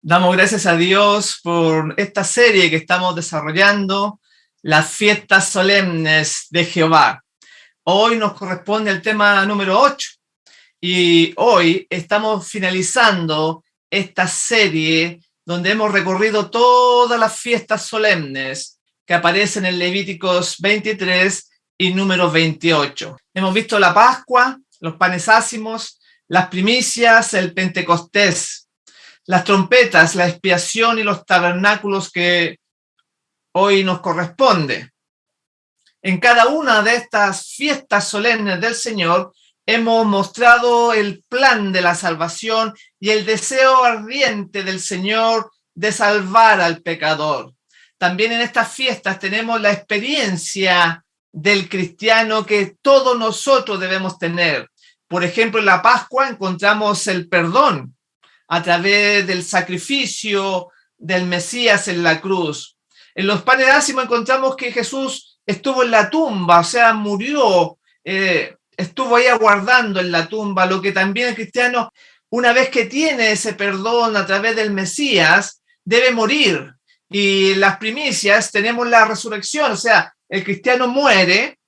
Damos gracias a Dios por esta serie que estamos desarrollando, las fiestas solemnes de Jehová. Hoy nos corresponde el tema número 8 y hoy estamos finalizando esta serie donde hemos recorrido todas las fiestas solemnes que aparecen en Levíticos 23 y número 28. Hemos visto la Pascua, los panes ácimos, las primicias, el Pentecostés, las trompetas, la expiación y los tabernáculos que hoy nos corresponde. En cada una de estas fiestas solemnes del Señor hemos mostrado el plan de la salvación y el deseo ardiente del Señor de salvar al pecador. También en estas fiestas tenemos la experiencia del cristiano que todos nosotros debemos tener. Por ejemplo, en la Pascua encontramos el perdón a través del sacrificio del Mesías en la cruz. En los panes ácimos encontramos que Jesús estuvo en la tumba, o sea, murió, estuvo ahí aguardando en la tumba, lo que también el cristiano, una vez que tiene ese perdón a través del Mesías, debe morir. Y en las primicias tenemos la resurrección, o sea, el cristiano muere,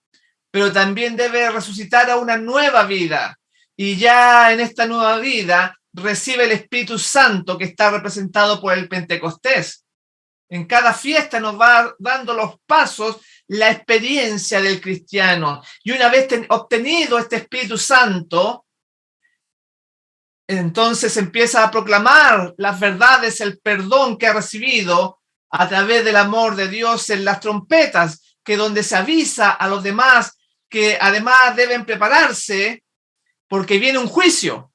pero también debe resucitar a una nueva vida. Y ya en esta nueva vida recibe el Espíritu Santo que está representado por el Pentecostés. En cada fiesta nos va dando los pasos, la experiencia del cristiano. Y una vez obtenido este Espíritu Santo, entonces empieza a proclamar las verdades, el perdón que ha recibido a través del amor de Dios en las trompetas, que donde se avisa a los demás que además deben prepararse porque viene un juicio.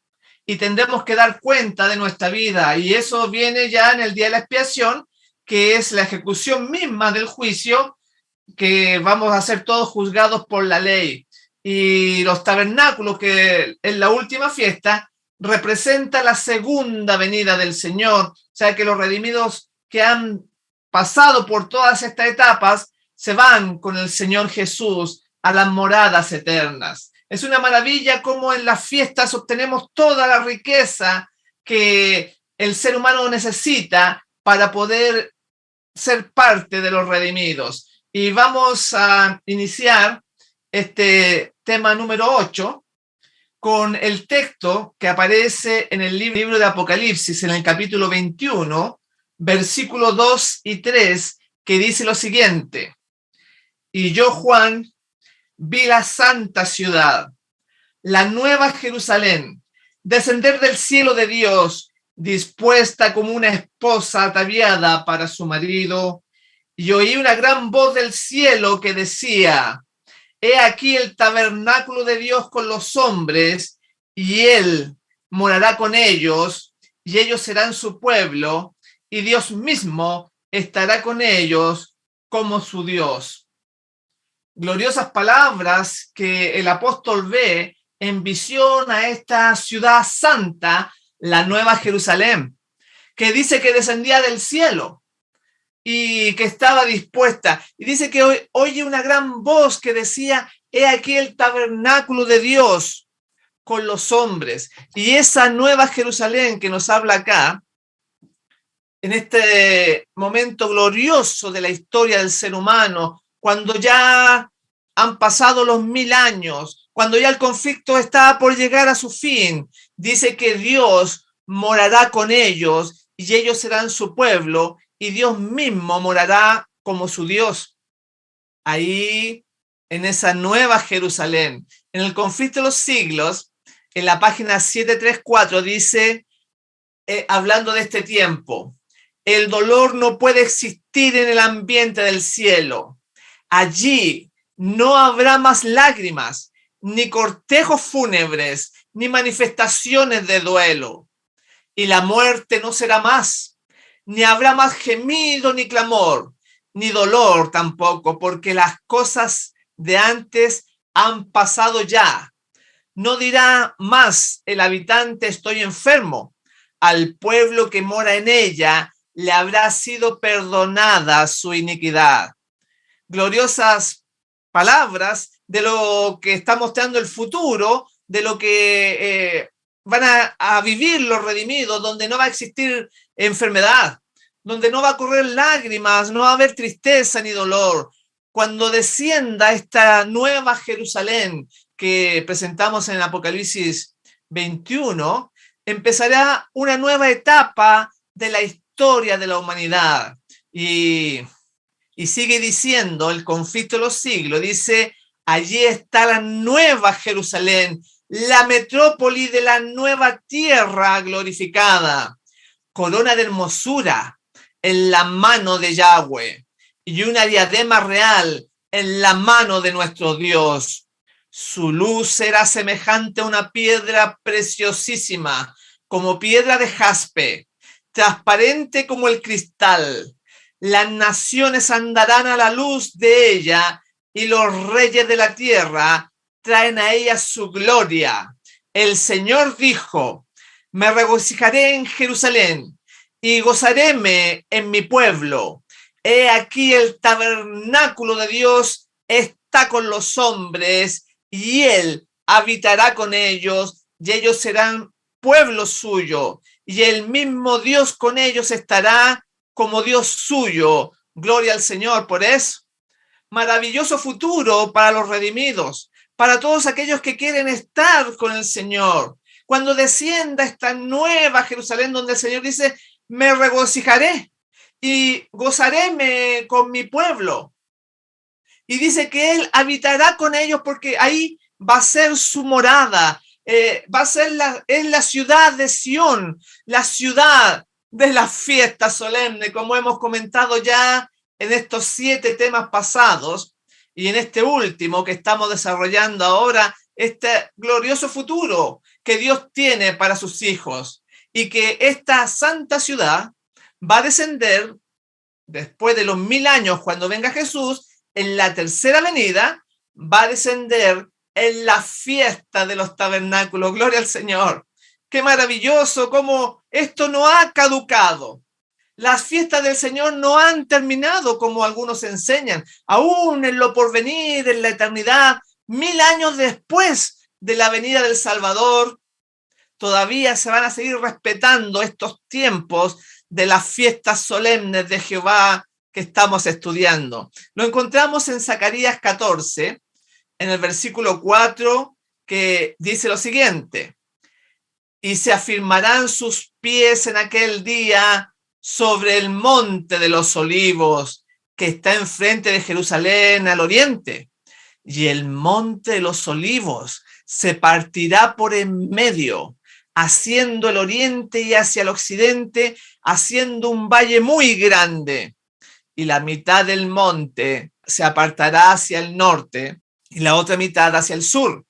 Y tendremos que dar cuenta de nuestra vida. Y eso viene ya en el día de la expiación, que es la ejecución misma del juicio, que vamos a ser todos juzgados por la ley. Y los tabernáculos, que en la última fiesta, representa la segunda venida del Señor. O sea que los redimidos que han pasado por todas estas etapas se van con el Señor Jesús a las moradas eternas. Es una maravilla cómo en las fiestas obtenemos toda la riqueza que el ser humano necesita para poder ser parte de los redimidos. Y vamos a iniciar este tema número 8 con el texto que aparece en el libro de Apocalipsis, en el capítulo 21, versículos 2 y 3, que dice lo siguiente: y yo, Juan, vi la santa ciudad, la nueva Jerusalén, descender del cielo de Dios, dispuesta como una esposa ataviada para su marido, y oí una gran voz del cielo que decía: he aquí el tabernáculo de Dios con los hombres, y él morará con ellos, y ellos serán su pueblo, y Dios mismo estará con ellos como su Dios. Gloriosas palabras que el apóstol ve en visión a esta ciudad santa, la Nueva Jerusalén, que dice que descendía del cielo y que estaba dispuesta. Y dice que oye una gran voz que decía: he aquí el tabernáculo de Dios con los hombres. Y esa Nueva Jerusalén que nos habla acá, en este momento glorioso de la historia del ser humano, cuando ya han pasado los 1000 años, cuando ya el conflicto está por llegar a su fin, dice que Dios morará con ellos y ellos serán su pueblo y Dios mismo morará como su Dios. Ahí, en esa nueva Jerusalén, en el conflicto de los siglos, en la página 734 dice, hablando de este tiempo: el dolor no puede existir en el ambiente del cielo. Allí no habrá más lágrimas, ni cortejos fúnebres, ni manifestaciones de duelo. Y la muerte no será más, ni habrá más gemido ni clamor, ni dolor tampoco, porque las cosas de antes han pasado ya. No dirá más el habitante estoy enfermo. Al pueblo que mora en ella le habrá sido perdonada su iniquidad. Gloriosas palabras de lo que está mostrando el futuro, de lo que van a vivir los redimidos, donde no va a existir enfermedad, donde no va a correr lágrimas, no va a haber tristeza ni dolor. Cuando descienda esta nueva Jerusalén que presentamos en Apocalipsis 21, empezará una nueva etapa de la historia de la humanidad. Y sigue diciendo el conflicto de los siglos, dice, allí está la nueva Jerusalén, la metrópoli de la nueva tierra glorificada, corona de hermosura en la mano de Yahweh y una diadema real en la mano de nuestro Dios. Su luz será semejante a una piedra preciosísima, como piedra de jaspe, transparente como el cristal. Las naciones andarán a la luz de ella y los reyes de la tierra traen a ella su gloria. El Señor dijo, me regocijaré en Jerusalén y gozaréme en mi pueblo. He aquí el tabernáculo de Dios está con los hombres y él habitará con ellos y ellos serán pueblo suyo y el mismo Dios con ellos estará como Dios suyo. Gloria al Señor por eso. Maravilloso futuro para los redimidos, para todos aquellos que quieren estar con el Señor. Cuando descienda esta nueva Jerusalén donde el Señor dice, me regocijaré y gozaréme con mi pueblo. Y dice que Él habitará con ellos porque ahí va a ser su morada. Va a ser la ciudad de Sión, la ciudad de la fiesta solemne, como hemos comentado ya en estos 7 temas pasados y en este último que estamos desarrollando ahora, este glorioso futuro que Dios tiene para sus hijos y que esta santa ciudad va a descender después de los 1000 años cuando venga Jesús, en la tercera venida, va a descender en la fiesta de los tabernáculos. Gloria al Señor. Qué maravilloso, cómo esto no ha caducado. Las fiestas del Señor no han terminado como algunos enseñan. Aún en lo porvenir, en la eternidad, 1000 años después de la venida del Salvador, todavía se van a seguir respetando estos tiempos de las fiestas solemnes de Jehová que estamos estudiando. Lo encontramos en Zacarías 14, en el versículo 4, que dice lo siguiente: y se afirmarán sus pies en aquel día sobre el monte de los olivos que está enfrente de Jerusalén al oriente. Y el monte de los olivos se partirá por en medio, haciendo el oriente y hacia el occidente, haciendo un valle muy grande. Y la mitad del monte se apartará hacia el norte y la otra mitad hacia el sur.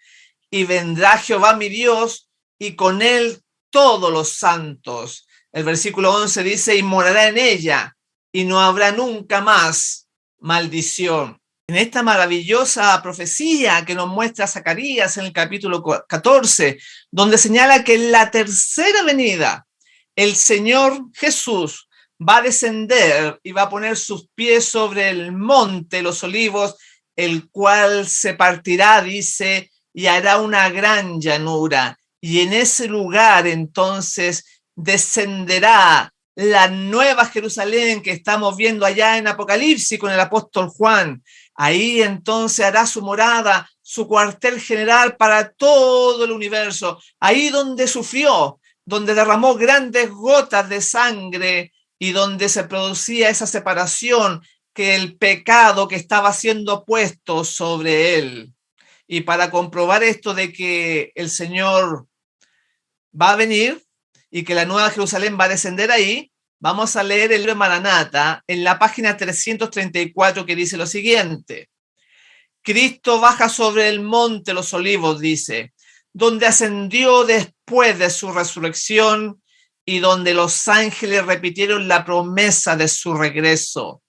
Y vendrá Jehová mi Dios y con él todos los santos. El versículo 11 dice, y morará en ella y no habrá nunca más maldición. En esta maravillosa profecía que nos muestra Zacarías en el capítulo 14, donde señala que en la tercera venida el Señor Jesús va a descender y va a poner sus pies sobre el monte, los olivos, el cual se partirá, dice, y hará una gran llanura. Y en ese lugar entonces descenderá la nueva Jerusalén que estamos viendo allá en Apocalipsis con el apóstol Juan. Ahí entonces hará su morada, su cuartel general para todo el universo. Ahí donde sufrió, donde derramó grandes gotas de sangre y donde se producía esa separación que el pecado que estaba siendo puesto sobre él. Y para comprobar esto de que el Señor va a venir y que la nueva Jerusalén va a descender ahí, vamos a leer el libro de Maranata en la página 334 que dice lo siguiente: Cristo baja sobre el monte los olivos, dice, donde ascendió después de su resurrección y donde los ángeles repitieron la promesa de su regreso.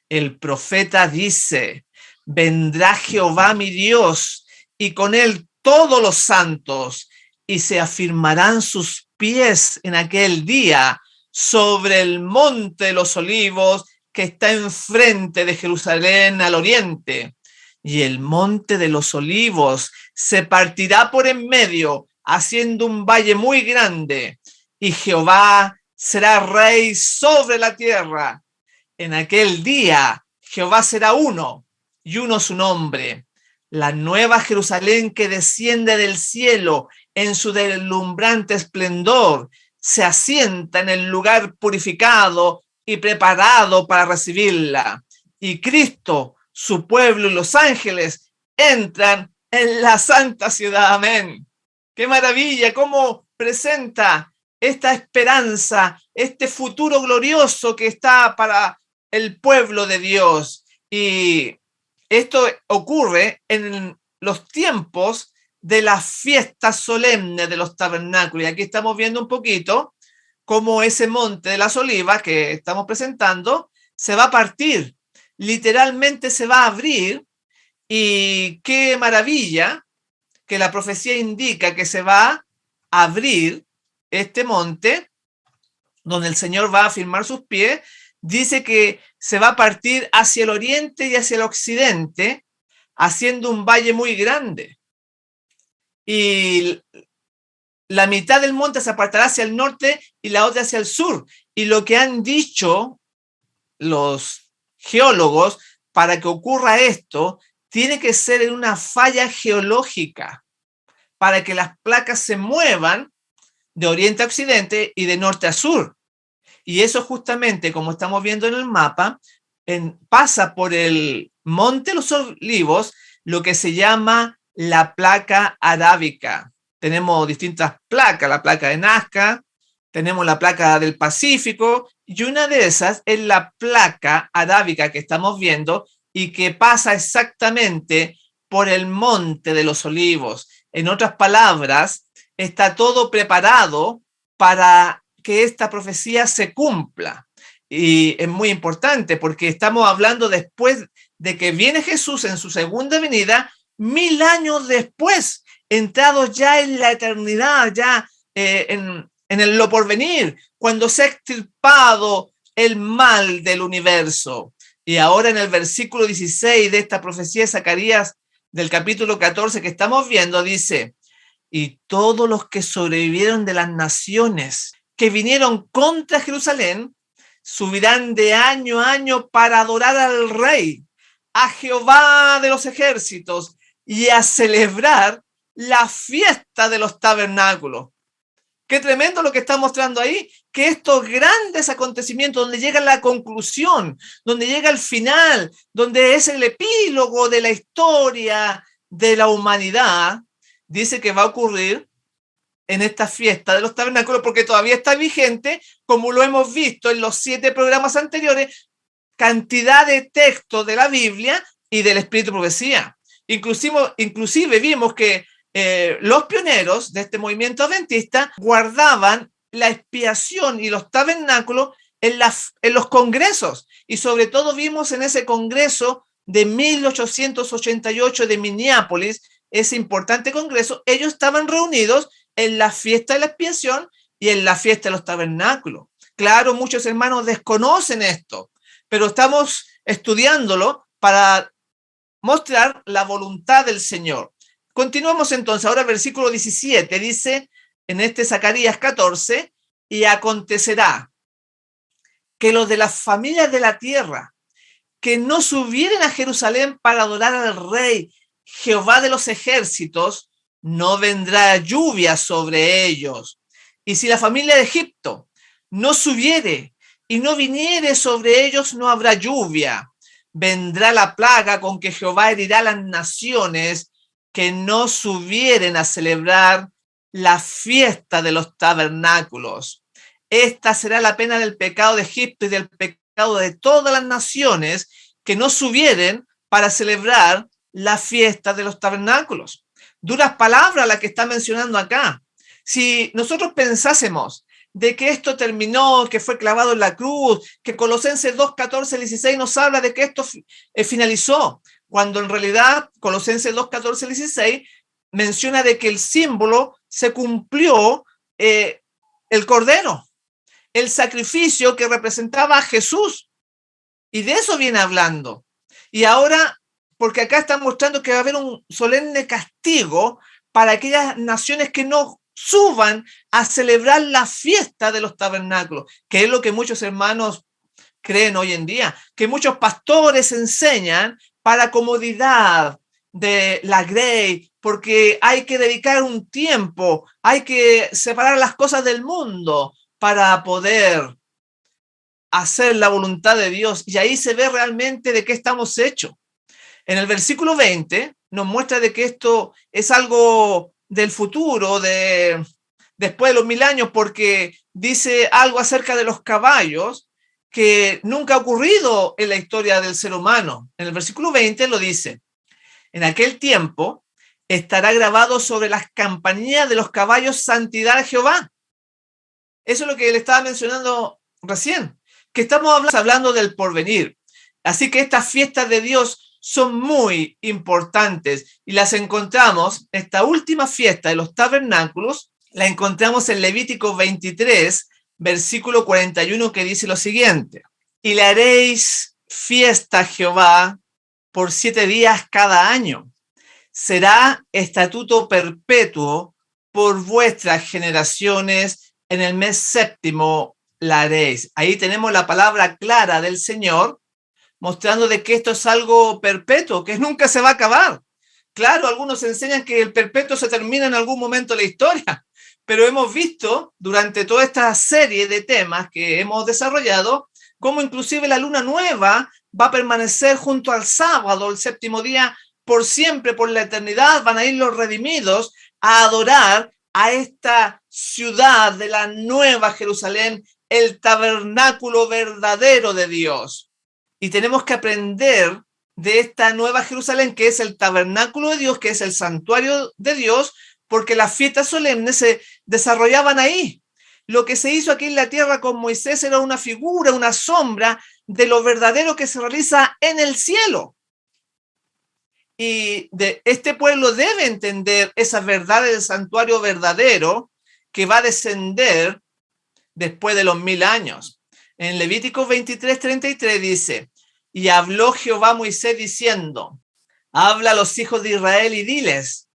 El profeta dice: vendrá Jehová mi Dios, y con él todos los santos, y se afirmarán sus pies en aquel día sobre el monte de los olivos que está enfrente de Jerusalén al oriente. Y el monte de los olivos se partirá por en medio, haciendo un valle muy grande, y Jehová será rey sobre la tierra. En aquel día Jehová será uno, y uno su nombre. La nueva Jerusalén que desciende del cielo en su deslumbrante esplendor se asienta en el lugar purificado y preparado para recibirla. Y Cristo, su pueblo y los ángeles entran en la santa ciudad. Amén. ¡Qué maravilla! ¿Cómo presenta esta esperanza, este futuro glorioso que está para el pueblo de Dios? Y esto ocurre en los tiempos de la fiesta solemne de los tabernáculos. Y aquí estamos viendo un poquito cómo ese monte de las olivas que estamos presentando se va a partir, literalmente se va a abrir. Y qué maravilla que la profecía indica que se va a abrir este monte donde el Señor va a firmar sus pies. Dice que se va a partir hacia el oriente y hacia el occidente, haciendo un valle muy grande. Y la mitad del monte se apartará hacia el norte y la otra hacia el sur. Y lo que han dicho los geólogos para que ocurra esto, tiene que ser en una falla geológica, para que las placas se muevan de oriente a occidente y de norte a sur. Y eso justamente, como estamos viendo en el mapa, pasa por el monte de los olivos, lo que se llama la placa arábica. Tenemos distintas placas, la placa de Nazca, tenemos la placa del Pacífico, y una de esas es la placa arábica que estamos viendo y que pasa exactamente por el monte de los olivos. En otras palabras, está todo preparado para que esta profecía se cumpla. Y es muy importante porque estamos hablando después de que viene Jesús en su segunda venida, 1000 años después, entrados ya en la eternidad, ya en lo porvenir, cuando se ha extirpado el mal del universo. Y ahora en el versículo 16 de esta profecía de Zacarías del capítulo 14 que estamos viendo, dice: y todos los que sobrevivieron de las naciones que vinieron contra Jerusalén subirán de año a año para adorar al Rey, a Jehová de los ejércitos, y a celebrar la fiesta de los tabernáculos. Qué tremendo lo que está mostrando ahí, que estos grandes acontecimientos, donde llega la conclusión, donde llega el final, donde es el epílogo de la historia de la humanidad, dice que va a ocurrir en esta fiesta de los tabernáculos, porque todavía está vigente, como lo hemos visto en los 7 programas anteriores, cantidad de textos de la Biblia y del Espíritu de Profecía. Inclusive vimos que los pioneros de este movimiento adventista guardaban la expiación y los tabernáculos en los congresos, y sobre todo vimos en ese congreso de 1888 de Minneapolis, ese importante congreso, ellos estaban reunidos en la fiesta de la expiación y en la fiesta de los tabernáculos. Claro, muchos hermanos desconocen esto, pero estamos estudiándolo para mostrar la voluntad del Señor. Continuamos entonces, ahora versículo 17, dice en este Zacarías 14, y acontecerá que los de las familias de la tierra que no subieren a Jerusalén para adorar al Rey, Jehová de los ejércitos, no vendrá lluvia sobre ellos. Y si la familia de Egipto no subiere y no viniere sobre ellos, no habrá lluvia. Vendrá la plaga con que Jehová herirá a las naciones que no subieren a celebrar la fiesta de los tabernáculos. Esta será la pena del pecado de Egipto y del pecado de todas las naciones que no subieren para celebrar la fiesta de los tabernáculos. Duras palabras las que está mencionando acá. Si nosotros pensásemos de que esto terminó, que fue clavado en la cruz, que Colosenses 2, 14, 16 nos habla de que esto finalizó, cuando en realidad Colosenses 2, 14, 16 menciona de que el símbolo se cumplió, el Cordero, el sacrificio que representaba a Jesús. Y de eso viene hablando. Y ahora, porque acá están mostrando que va a haber un solemne castigo para aquellas naciones que no suban a celebrar la fiesta de los tabernáculos, que es lo que muchos hermanos creen hoy en día, que muchos pastores enseñan para comodidad de la grey, porque hay que dedicar un tiempo, hay que separar las cosas del mundo para poder hacer la voluntad de Dios. Y ahí se ve realmente de qué estamos hechos. En el versículo 20 nos muestra de que esto es algo del futuro, después de los 1000 años, porque dice algo acerca de los caballos que nunca ha ocurrido en la historia del ser humano. En el versículo 20 lo dice: en aquel tiempo estará grabado sobre las campanillas de los caballos santidad a Jehová. Eso es lo que le estaba mencionando recién, que estamos hablando del porvenir. Así que estas fiestas de Dios son muy importantes y las encontramos, esta última fiesta de los tabernáculos, la encontramos en Levítico 23, versículo 41, que dice lo siguiente: y le haréis fiesta a Jehová por 7 días cada año. Será estatuto perpetuo por vuestras generaciones, en el mes séptimo la haréis. Ahí tenemos la palabra clara del Señor, mostrando de que esto es algo perpetuo, que nunca se va a acabar. Claro, algunos enseñan que el perpetuo se termina en algún momento de la historia, pero hemos visto durante toda esta serie de temas que hemos desarrollado, cómo inclusive la luna nueva va a permanecer junto al sábado, el séptimo día, por siempre, por la eternidad. Van a ir los redimidos a adorar a esta ciudad de la Nueva Jerusalén, el tabernáculo verdadero de Dios. Y tenemos que aprender de esta Nueva Jerusalén, que es el tabernáculo de Dios, que es el santuario de Dios, porque las fiestas solemnes se desarrollaban ahí. Lo que se hizo aquí en la tierra con Moisés era una figura, una sombra de lo verdadero que se realiza en el cielo. Y este pueblo debe entender esas verdades del santuario verdadero que va a descender después de los 1000 años. En Levítico 23, 33 dice: y habló Jehová a Moisés diciendo: habla a los hijos de Israel y diles: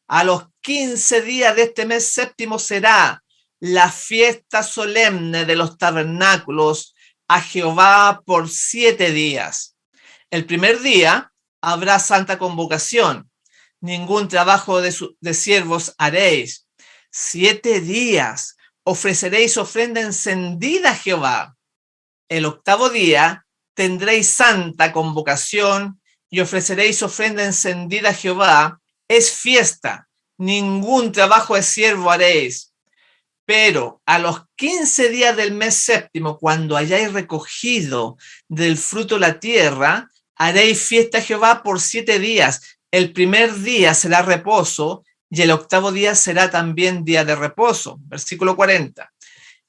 a los 15 días de este mes séptimo será la fiesta solemne de los tabernáculos a Jehová por 7 días. El primer día habrá santa convocación, ningún trabajo de siervos haréis. 7 días ofreceréis ofrenda encendida a Jehová. El octavo día tendréis santa convocación y ofreceréis ofrenda encendida a Jehová. Es fiesta, ningún trabajo de siervo haréis. Pero a los 15 días del mes séptimo, cuando hayáis recogido del fruto la tierra, haréis fiesta a Jehová por 7 días. El primer día será reposo y el octavo día será también día de reposo. Versículo 40.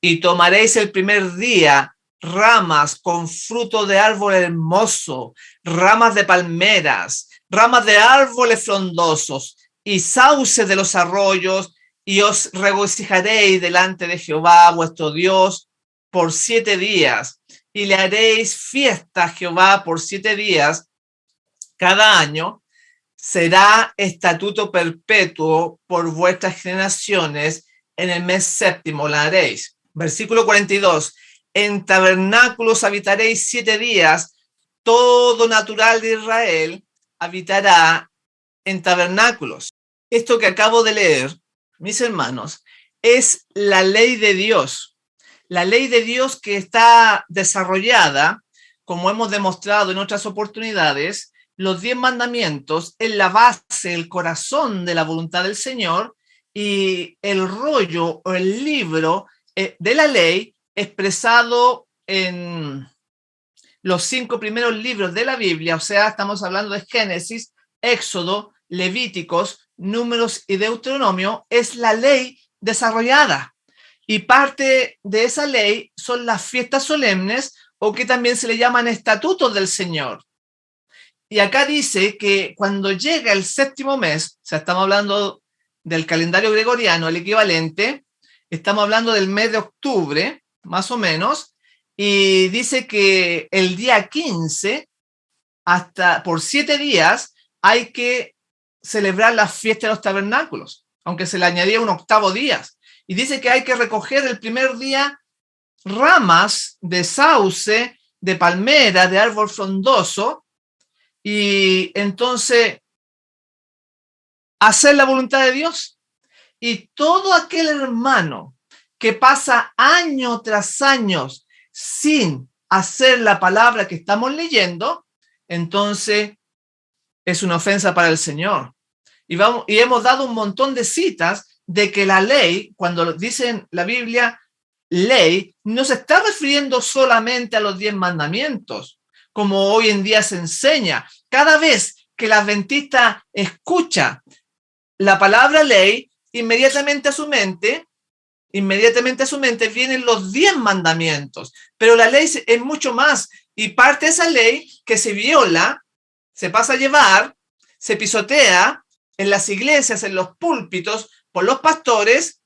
Y tomaréis el primer día ramas con fruto de árbol hermoso, ramas de palmeras, ramas de árboles frondosos y sauces de los arroyos, y os regocijaréis delante de Jehová vuestro Dios por 7 días, y le haréis fiesta a Jehová por 7 días cada año. Será estatuto perpetuo por vuestras generaciones, en el mes séptimo la haréis. Versículo 42. En tabernáculos habitaréis 7 días, todo natural de Israel habitará en tabernáculos. Esto que acabo de leer, mis hermanos, es la ley de Dios. La ley de Dios que está desarrollada, como hemos demostrado en otras oportunidades. Los 10 mandamientos es la base, el corazón de la voluntad del Señor, y el rollo o el libro de la ley expresado en los 5 primeros libros de la Biblia. O sea, estamos hablando de Génesis, Éxodo, Levíticos, Números y Deuteronomio. Es la ley desarrollada. Y parte de esa ley son las fiestas solemnes, o que también se le llaman estatutos del Señor. Y acá dice que cuando llega el séptimo mes, o sea, estamos hablando del calendario gregoriano, el equivalente, estamos hablando del mes de octubre, más o menos, y dice que el día 15, hasta por 7 días, hay que celebrar la fiesta de los tabernáculos, aunque se le añadía un octavo día. Y dice que hay que recoger el primer día ramas de sauce, de palmera, de árbol frondoso, y entonces hacer la voluntad de Dios. Y todo aquel hermano que pasa año tras año sin hacer la palabra que estamos leyendo, entonces es una ofensa para el Señor. Y hemos dado un montón de citas de que la ley, cuando dicen la Biblia ley, no se está refiriendo solamente a los 10 mandamientos, como hoy en día se enseña. Cada vez que el adventista escucha la palabra ley, inmediatamente a su mente vienen los 10 mandamientos. Pero la ley es mucho más, y parte de esa ley que se viola, se pasa a llevar, se pisotea en las iglesias, en los púlpitos, por los pastores.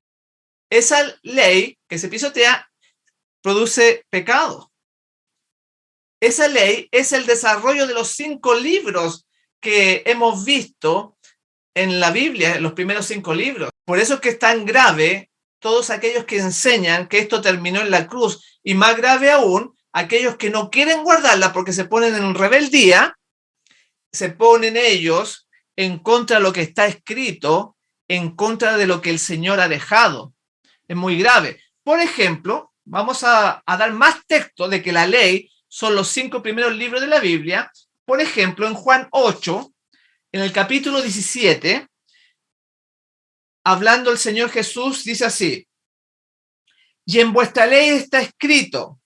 Esa ley que se pisotea produce pecado. Esa ley es el desarrollo de los 5 libros que hemos visto en la Biblia, en los primeros 5 libros. Por eso es que es tan grave todos aquellos que enseñan que esto terminó en la cruz, y más grave aún, aquellos que no quieren guardarla porque se ponen en rebeldía, se ponen ellos en contra de lo que está escrito, en contra de lo que el Señor ha dejado. Es muy grave. Por ejemplo, vamos a dar más texto de que la ley son los 5 primeros libros de la Biblia. Por ejemplo, en Juan 8, en el capítulo 17, hablando el Señor Jesús, dice así: y en vuestra ley está escrito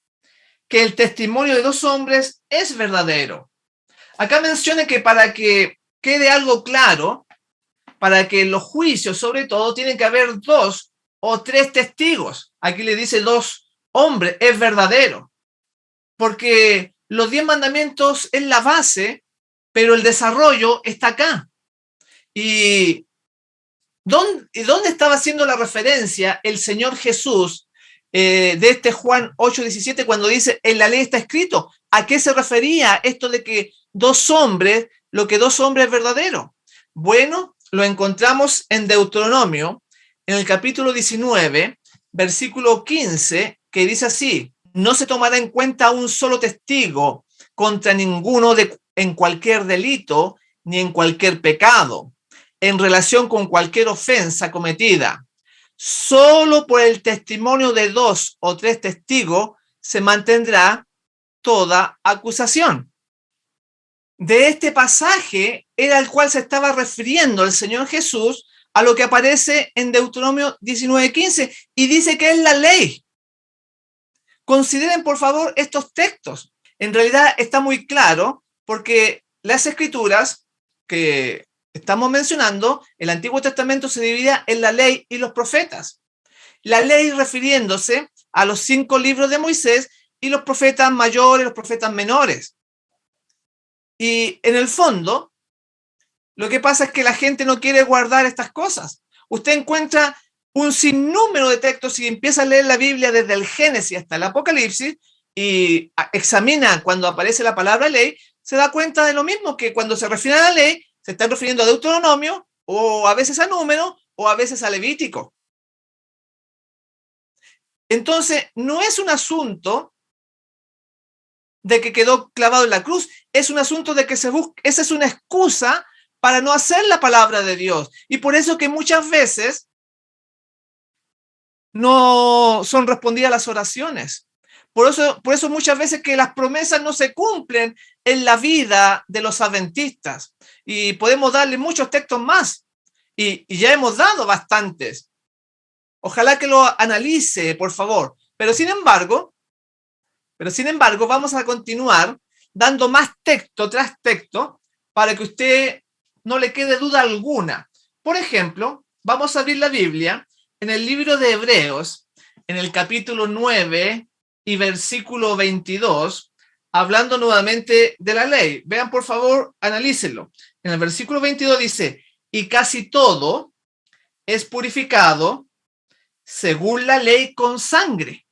que el testimonio de 2 hombres es verdadero. Acá menciona que para que quede algo claro, para que los juicios, sobre todo, tienen que haber 2 o 3 testigos. Aquí le dice 2 hombres, es verdadero. Porque los 10 mandamientos es la base, pero el desarrollo está acá. ¿Y dónde estaba haciendo la referencia el Señor Jesús de este Juan 8:17 cuando dice en la ley está escrito? ¿A qué se refería esto de que 2 hombres, lo que 2 hombres es verdadero? Bueno, lo encontramos en Deuteronomio, en el capítulo 19, versículo 15, que dice así: no se tomará en cuenta un solo testigo contra ninguno en cualquier delito ni en cualquier pecado, en relación con cualquier ofensa cometida. Solo por el testimonio de 2 o 3 testigos se mantendrá toda acusación. De este pasaje era al cual se estaba refiriendo el Señor Jesús, a lo que aparece en Deuteronomio 19:15, y dice que es la ley. Consideren, por favor, estos textos. En realidad está muy claro, porque las escrituras que estamos mencionando, el Antiguo Testamento se dividía en la ley y los profetas. La ley refiriéndose a los 5 libros de Moisés, y los profetas mayores, los profetas menores. Y en el fondo, lo que pasa es que la gente no quiere guardar estas cosas. Usted encuentra un sinnúmero de textos y empieza a leer la Biblia desde el Génesis hasta el Apocalipsis y examina cuando aparece la palabra ley, se da cuenta de lo mismo, que cuando se refiere a la ley, se están refiriendo a Deuteronomio, o a veces a Número, o a veces a Levítico. Entonces, no es un asunto de que quedó clavado en la cruz, es un asunto de que se busca, esa es una excusa para no hacer la palabra de Dios. Y por eso que muchas veces no son respondidas las oraciones. Por eso muchas veces que las promesas no se cumplen en la vida de los adventistas. Y podemos darle muchos textos más. Y ya hemos dado bastantes. Ojalá que lo analice, por favor. Pero sin embargo, vamos a continuar dando más texto tras texto para que usted no le quede duda alguna. Por ejemplo, vamos a abrir la Biblia en el libro de Hebreos, en el capítulo 9 y versículo 22, hablando nuevamente de la ley. Vean, por favor, analícenlo. En el versículo 22 dice, y casi todo es purificado según la ley con sangre,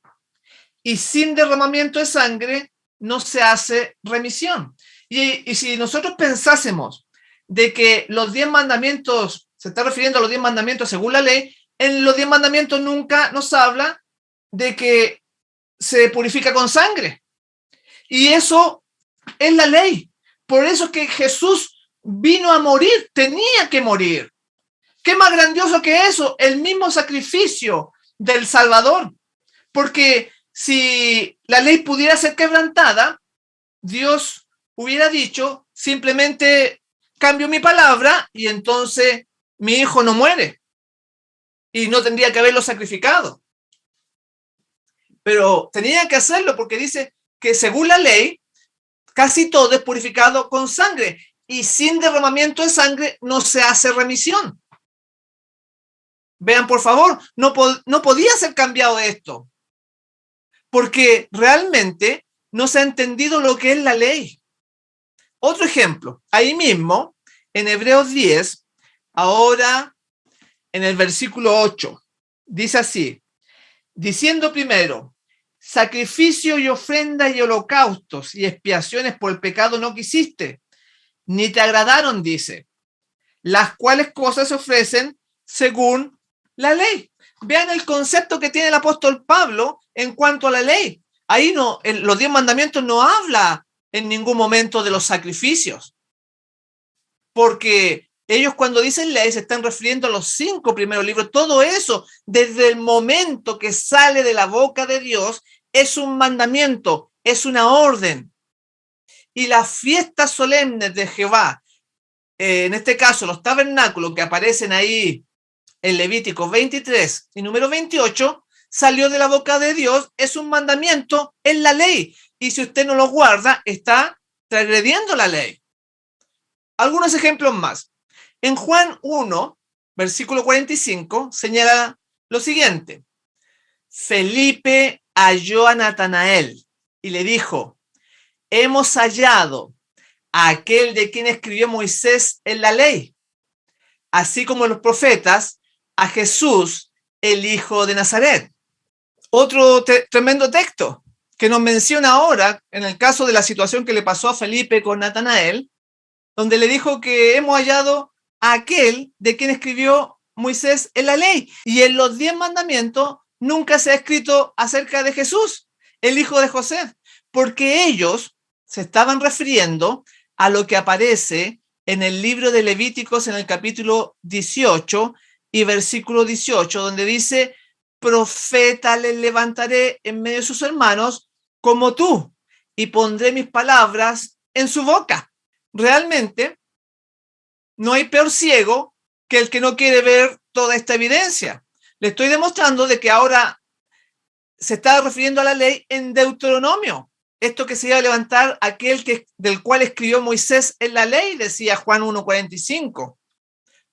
y sin derramamiento de sangre no se hace remisión. Y si nosotros pensásemos de que los 10 mandamientos, se está refiriendo a los 10 mandamientos según la ley, en los 10 mandamientos nunca nos habla de que se purifica con sangre. Y eso es la ley. Por eso es que Jesús vino a morir, tenía que morir. ¿Qué más grandioso que eso? El mismo sacrificio del Salvador. Porque si la ley pudiera ser quebrantada, Dios hubiera dicho, simplemente cambio mi palabra y entonces mi hijo no muere. Y no tendría que haberlo sacrificado. Pero tenía que hacerlo porque dice que según la ley, casi todo es purificado con sangre. Y sin derramamiento de sangre no se hace remisión. Vean, por favor, no podía ser cambiado esto. Porque realmente no se ha entendido lo que es la ley. Otro ejemplo, ahí mismo, en Hebreos 10, ahora en el versículo 8, dice así, diciendo primero, sacrificio y ofrenda y holocaustos y expiaciones por el pecado no quisiste, ni te agradaron, dice, las cuales cosas se ofrecen según la ley. Vean el concepto que tiene el apóstol Pablo en cuanto a la ley. Ahí no, en los 10 mandamientos no habla en ningún momento de los sacrificios, porque ellos cuando dicen ley se están refiriendo a los 5 primeros libros. Todo eso, desde el momento que sale de la boca de Dios, es un mandamiento, es una orden. Y las fiestas solemnes de Jehová, en este caso los tabernáculos que aparecen ahí en Levítico 23 y número 28, salió de la boca de Dios, es un mandamiento, es la ley. Y si usted no lo guarda, está transgrediendo la ley. Algunos ejemplos más. En Juan 1, versículo 45, señala lo siguiente. Felipe halló a Natanael y le dijo, hemos hallado a aquel de quien escribió Moisés en la ley, así como los profetas, a Jesús, el hijo de Nazaret. Otro tremendo texto que nos menciona ahora, en el caso de la situación que le pasó a Felipe con Natanael, donde le dijo que hemos hallado a aquel de quien escribió Moisés en la ley. Y en los 10 mandamientos nunca se ha escrito acerca de Jesús, el hijo de José, porque ellos se estaban refiriendo a lo que aparece en el libro de Levíticos en el capítulo 18 y versículo 18, donde dice, profeta le levantaré en medio de sus hermanos como tú, y pondré mis palabras en su boca. Realmente, no hay peor ciego que el que no quiere ver toda esta evidencia. Le estoy demostrando de que ahora se está refiriendo a la ley en Deuteronomio. Esto que se iba a levantar aquel del cual escribió Moisés en la ley, decía Juan 1:45.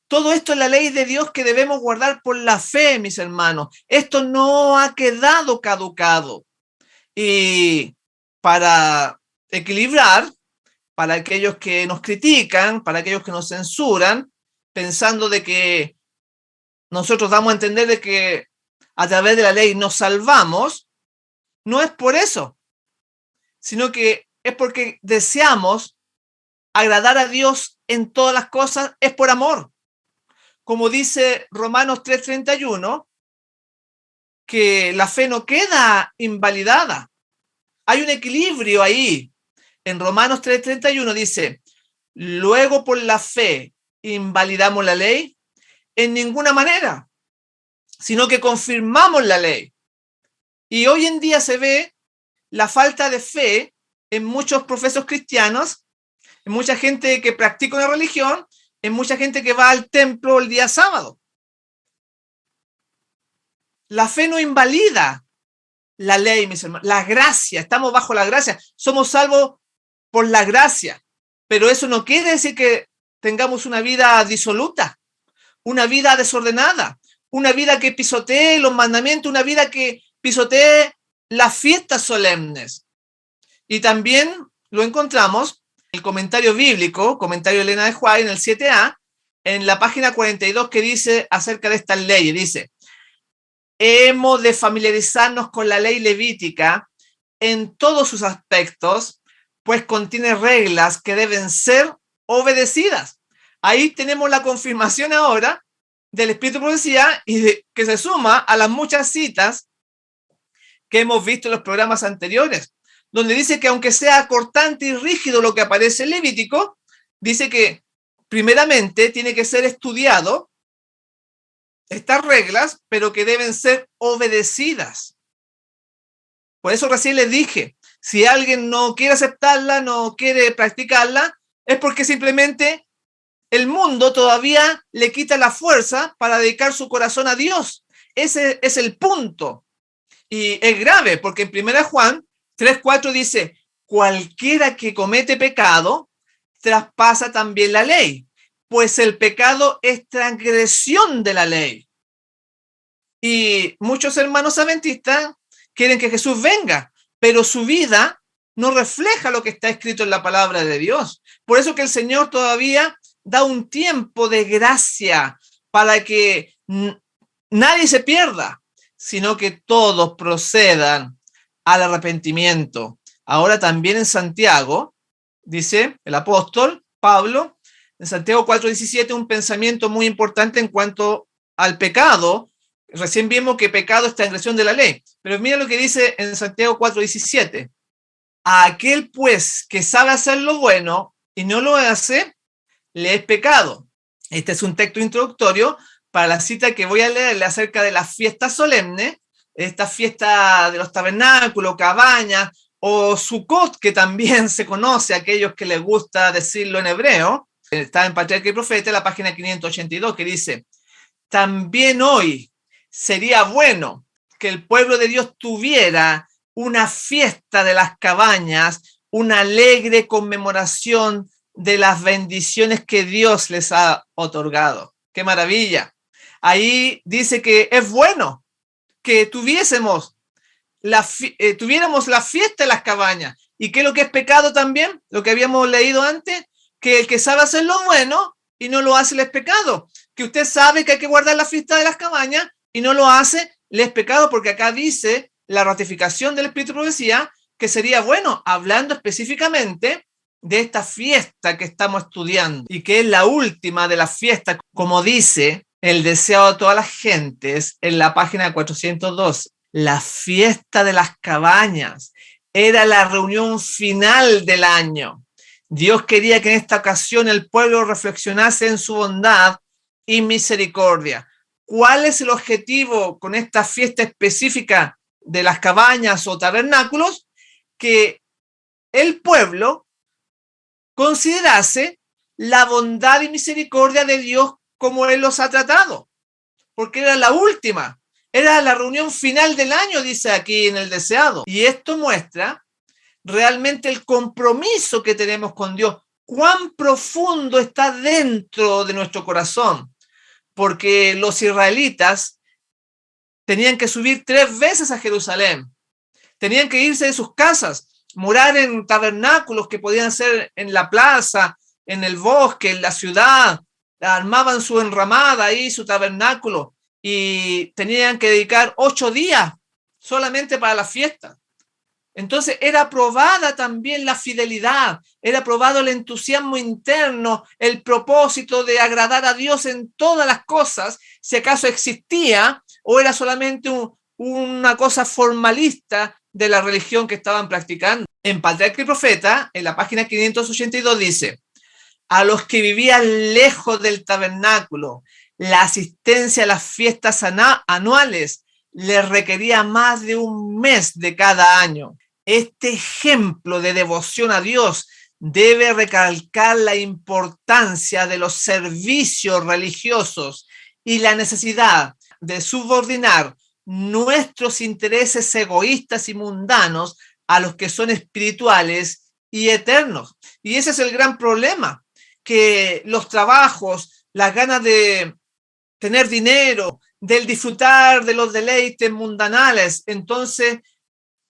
Todo esto es la ley de Dios que debemos guardar por la fe, mis hermanos. Esto no ha quedado caducado. Y para equilibrar, para aquellos que nos critican, para aquellos que nos censuran, pensando de que nosotros damos a entender de que a través de la ley nos salvamos, no es por eso, sino que es porque deseamos agradar a Dios en todas las cosas, es por amor. Como dice Romanos 3:31, que la fe no queda invalidada. Hay un equilibrio ahí. En Romanos 3:31 dice, luego por la fe invalidamos la ley, en ninguna manera, sino que confirmamos la ley. Y hoy en día se ve la falta de fe en muchos profesos cristianos, en mucha gente que practica una religión, en mucha gente que va al templo el día sábado. La fe no invalida la ley, mis hermanos. La gracia, estamos bajo la gracia. Somos salvos por la gracia. Pero eso no quiere decir que tengamos una vida disoluta, una vida desordenada, una vida que pisotee los mandamientos, una vida que pisotee las fiestas solemnes. Y también lo encontramos en el comentario bíblico, comentario de Elena de White, en el 7a, en la página 42, que dice acerca de estas leyes, dice: hemos de familiarizarnos con la ley levítica en todos sus aspectos, pues contiene reglas que deben ser obedecidas. Ahí tenemos la confirmación ahora del espíritu de profecía y que se suma a las muchas citas que hemos visto en los programas anteriores, donde dice que aunque sea cortante y rígido lo que aparece en Levítico, dice que primeramente tiene que ser estudiado estas reglas, pero que deben ser obedecidas. Por eso recién les dije, si alguien no quiere aceptarla, no quiere practicarla, es porque simplemente el mundo todavía le quita la fuerza para dedicar su corazón a Dios. Ese es el punto. Y es grave, porque en 1 Juan 3:4 dice: cualquiera que comete pecado traspasa también la ley, pues el pecado es transgresión de la ley. Y muchos hermanos adventistas quieren que Jesús venga, pero su vida no refleja lo que está escrito en la palabra de Dios. Por eso que el Señor todavía da un tiempo de gracia para que nadie se pierda, sino que todos procedan al arrepentimiento. Ahora también en Santiago, dice el apóstol Pablo, en Santiago 4:17, un pensamiento muy importante en cuanto al pecado. Recién vimos que pecado es transgresión de la ley, pero mira lo que dice en Santiago 4:17. A aquel pues que sabe hacer lo bueno y no lo hace, le es pecado. Este es un texto introductorio para la cita que voy a leerle acerca de las fiestas solemnes, esta fiesta de los tabernáculos, cabañas, o Sukkot, que también se conoce a aquellos que les gusta decirlo en hebreo. Está en Patriarca y Profeta, la página 582, que dice: también hoy sería bueno que el pueblo de Dios tuviera una fiesta de las cabañas, una alegre conmemoración de las bendiciones que Dios les ha otorgado. ¡Qué maravilla! Ahí dice que es bueno que tuviéramos la fiesta de las cabañas. ¿Y qué es lo que es pecado también? Lo que habíamos leído antes, que el que sabe hacer lo bueno y no lo hace, le es pecado. Que usted sabe que hay que guardar la fiesta de las cabañas y no lo hace, le es pecado, porque acá dice la ratificación del Espíritu de Profecía que sería bueno, hablando específicamente de esta fiesta que estamos estudiando y que es la última de las fiestas, como dice el deseo de todas las gentes en la página 402. La fiesta de las cabañas era la reunión final del año. Dios quería que en esta ocasión el pueblo reflexionase en su bondad y misericordia. ¿Cuál es el objetivo con esta fiesta específica de las cabañas o tabernáculos? Que el pueblo considerase la bondad y misericordia de Dios como Él los ha tratado, porque era la última, era la reunión final del año, dice aquí en el deseado. Y esto muestra realmente el compromiso que tenemos con Dios, cuán profundo está dentro de nuestro corazón, porque los israelitas tenían que subir 3 veces a Jerusalén, tenían que irse de sus casas, morar en tabernáculos que podían ser en la plaza, en el bosque, en la ciudad, armaban su enramada ahí, su tabernáculo, y tenían que dedicar 8 días solamente para la fiesta. Entonces era probada también la fidelidad, era probado el entusiasmo interno, el propósito de agradar a Dios en todas las cosas, si acaso existía o era solamente una cosa formalista de la religión que estaban practicando. En Patriarca y Profeta, en la página 582 dice: a los que vivían lejos del tabernáculo, la asistencia a las fiestas anuales les requería más de un mes de cada año. Este ejemplo de devoción a Dios debe recalcar la importancia de los servicios religiosos y la necesidad de subordinar nuestros intereses egoístas y mundanos a los que son espirituales y eternos. Y ese es el gran problema, que los trabajos, las ganas de tener dinero, del disfrutar de los deleites mundanales. Entonces,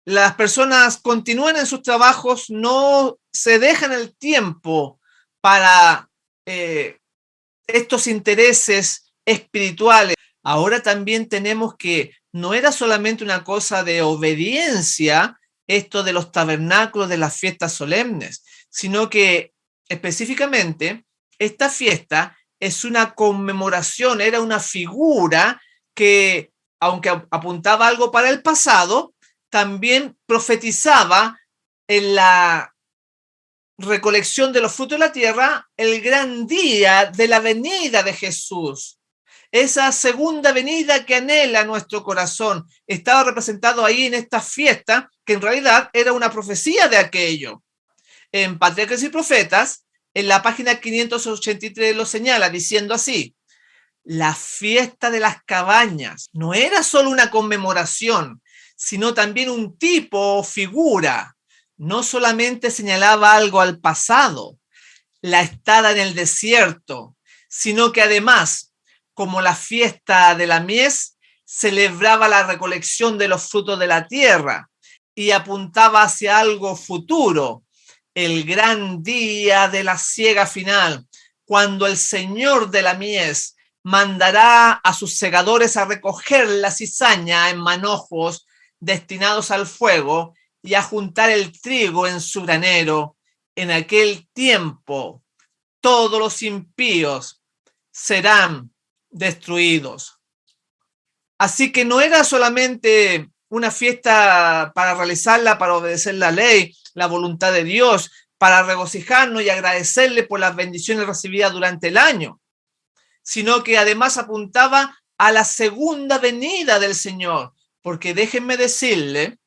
las personas continúan en sus trabajos, no se dejan el tiempo para estos intereses espirituales. Ahora también tenemos que no era solamente una cosa de obediencia, esto de los tabernáculos, de las fiestas solemnes, sino que específicamente esta fiesta es una conmemoración, era una figura que, aunque apuntaba algo para el pasado, también profetizaba en la recolección de los frutos de la tierra el gran día de la venida de Jesús. Esa segunda venida que anhela nuestro corazón estaba representado ahí en esta fiesta, que en realidad era una profecía de aquello. En Patriarcas y Profetas, en la página 583 lo señala diciendo así: la fiesta de las cabañas no era solo una conmemoración, sino también un tipo o figura. No solamente señalaba algo al pasado, la estada en el desierto, sino que además, como la fiesta de la mies, celebraba la recolección de los frutos de la tierra y apuntaba hacia algo futuro, el gran día de la siega final, cuando el Señor de la mies mandará a sus segadores a recoger la cizaña en manojos destinados al fuego y a juntar el trigo en su granero. En aquel tiempo todos los impíos serán destruidos. Así que no era solamente una fiesta para realizarla, para obedecer la ley, la voluntad de Dios, para regocijarnos y agradecerle por las bendiciones recibidas durante el año, sino que además apuntaba a la segunda venida del Señor, porque déjenme decirle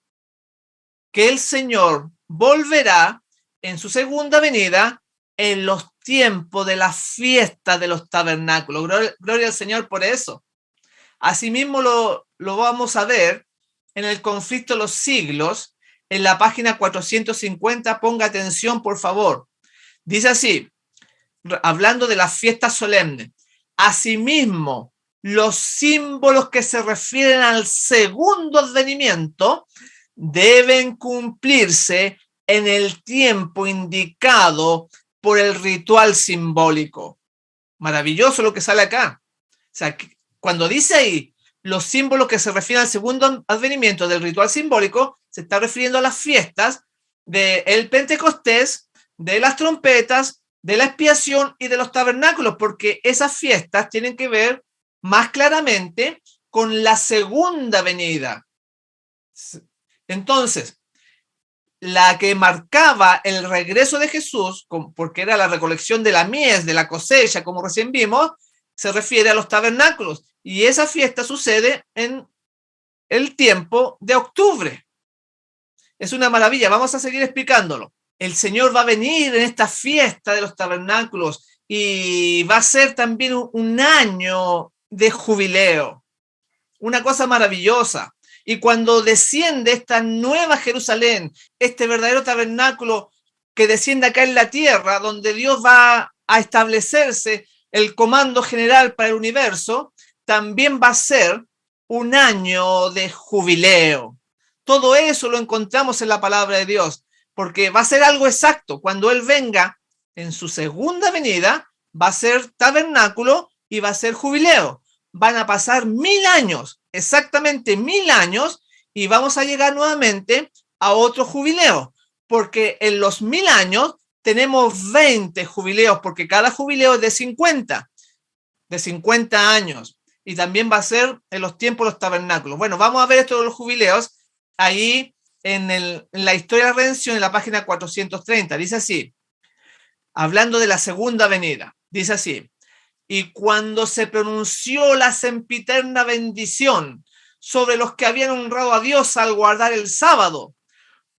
que el Señor volverá en su segunda venida en los tiempos de la fiesta de los tabernáculos. Gloria al Señor por eso. Asimismo lo vamos a ver en el conflicto de los siglos, en la página 450, ponga atención por favor. Dice así, hablando de las fiestas solemnes: asimismo, los símbolos que se refieren al segundo advenimiento deben cumplirse en el tiempo indicado por el ritual simbólico. Maravilloso lo que sale acá. O sea, cuando dice ahí los símbolos que se refieren al segundo advenimiento del ritual simbólico, se está refiriendo a las fiestas del Pentecostés, de las trompetas, de la expiación y de los tabernáculos, porque esas fiestas tienen que ver más claramente con la segunda venida. Entonces, la que marcaba el regreso de Jesús, porque era la recolección de la mies, de la cosecha, como recién vimos, se refiere a los tabernáculos. Y esa fiesta sucede en el tiempo de octubre. Es una maravilla, vamos a seguir explicándolo. El Señor va a venir en esta fiesta de los tabernáculos y va a ser también un año de jubileo. Una cosa maravillosa. Y cuando desciende esta nueva Jerusalén, este verdadero tabernáculo que desciende acá en la tierra, donde Dios va a establecerse el comando general para el universo, también va a ser un año de jubileo. Todo eso lo encontramos en la palabra de Dios, porque va a ser algo exacto. Cuando Él venga en su segunda venida, va a ser tabernáculo y va a ser jubileo. Van a pasar 1000 años, exactamente 1000 años, y vamos a llegar nuevamente a otro jubileo, porque en los 1000 años tenemos 20 jubileos, porque cada jubileo es de 50 años, y también va a ser en los tiempos de los tabernáculos. Bueno, vamos a ver esto de los jubileos ahí en la historia de la redención, en la página 430. Dice así, hablando de la segunda venida, dice así: y cuando se pronunció la sempiterna bendición sobre los que habían honrado a Dios al guardar el sábado,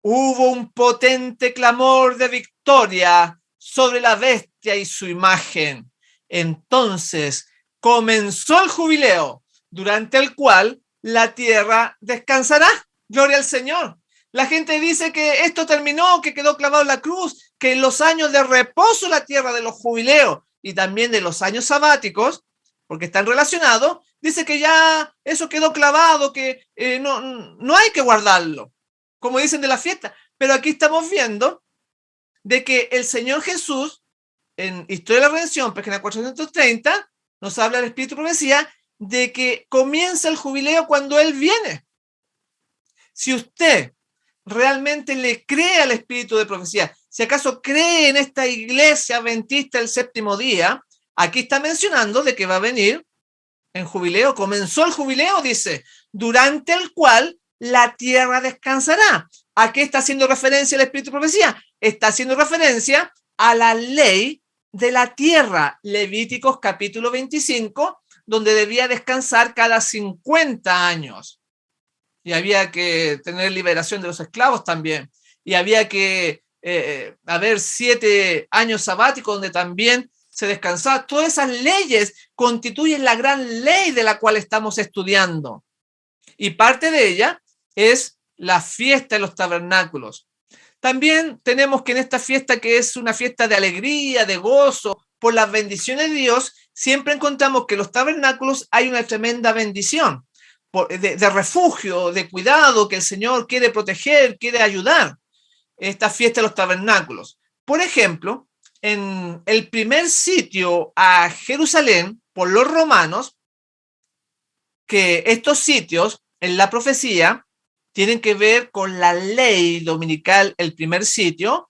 hubo un potente clamor de victoria sobre la bestia y su imagen. Entonces comenzó el jubileo, durante el cual la tierra descansará. Gloria al Señor. La gente dice que esto terminó, que quedó clavado en la cruz, que en los años de reposo la tierra de los jubileos y también de los años sabáticos, porque están relacionados, dice que ya eso quedó clavado, que no hay que guardarlo, como dicen de la fiesta. Pero aquí estamos viendo de que el Señor Jesús, en Historia de la Redención, página 430, nos habla del Espíritu de Profecía, de que comienza el jubileo cuando Él viene. Si usted realmente le cree al Espíritu de Profecía, si acaso cree en esta iglesia adventista del séptimo día, aquí está mencionando de que va a venir en jubileo. Comenzó el jubileo, dice, durante el cual la tierra descansará. ¿A qué está haciendo referencia el Espíritu de Profecía? Está haciendo referencia a la ley de la tierra, Levíticos capítulo 25, donde debía descansar cada 50 años. Y había que tener liberación de los esclavos también. Y había que haber 7 años sabáticos donde también se descansaba. Todas esas leyes constituyen la gran ley de la cual estamos estudiando. Y parte de ella es la fiesta de los tabernáculos. También tenemos que en esta fiesta, que es una fiesta de alegría, de gozo, por las bendiciones de Dios, siempre encontramos que en los tabernáculos hay una tremenda bendición de refugio, de cuidado, que el Señor quiere proteger, quiere ayudar. Esta fiesta de los tabernáculos. Por ejemplo, en el primer sitio a Jerusalén por los romanos, que estos sitios en la profecía tienen que ver con la ley dominical, el primer sitio,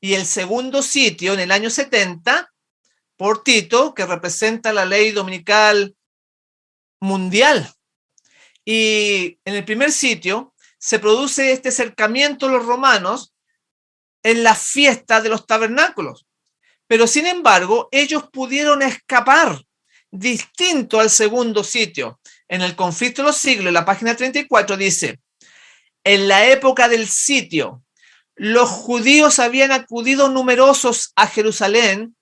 y el segundo sitio en el año 70 por Tito, que representa la ley dominical mundial. Y en el primer sitio se produce este acercamiento de los romanos en la fiesta de los tabernáculos. Pero sin embargo, ellos pudieron escapar, distinto al segundo sitio. En el Conflicto de los Siglos, en la página 34, dice: en la época del sitio, los judíos habían acudido numerosos a Jerusalén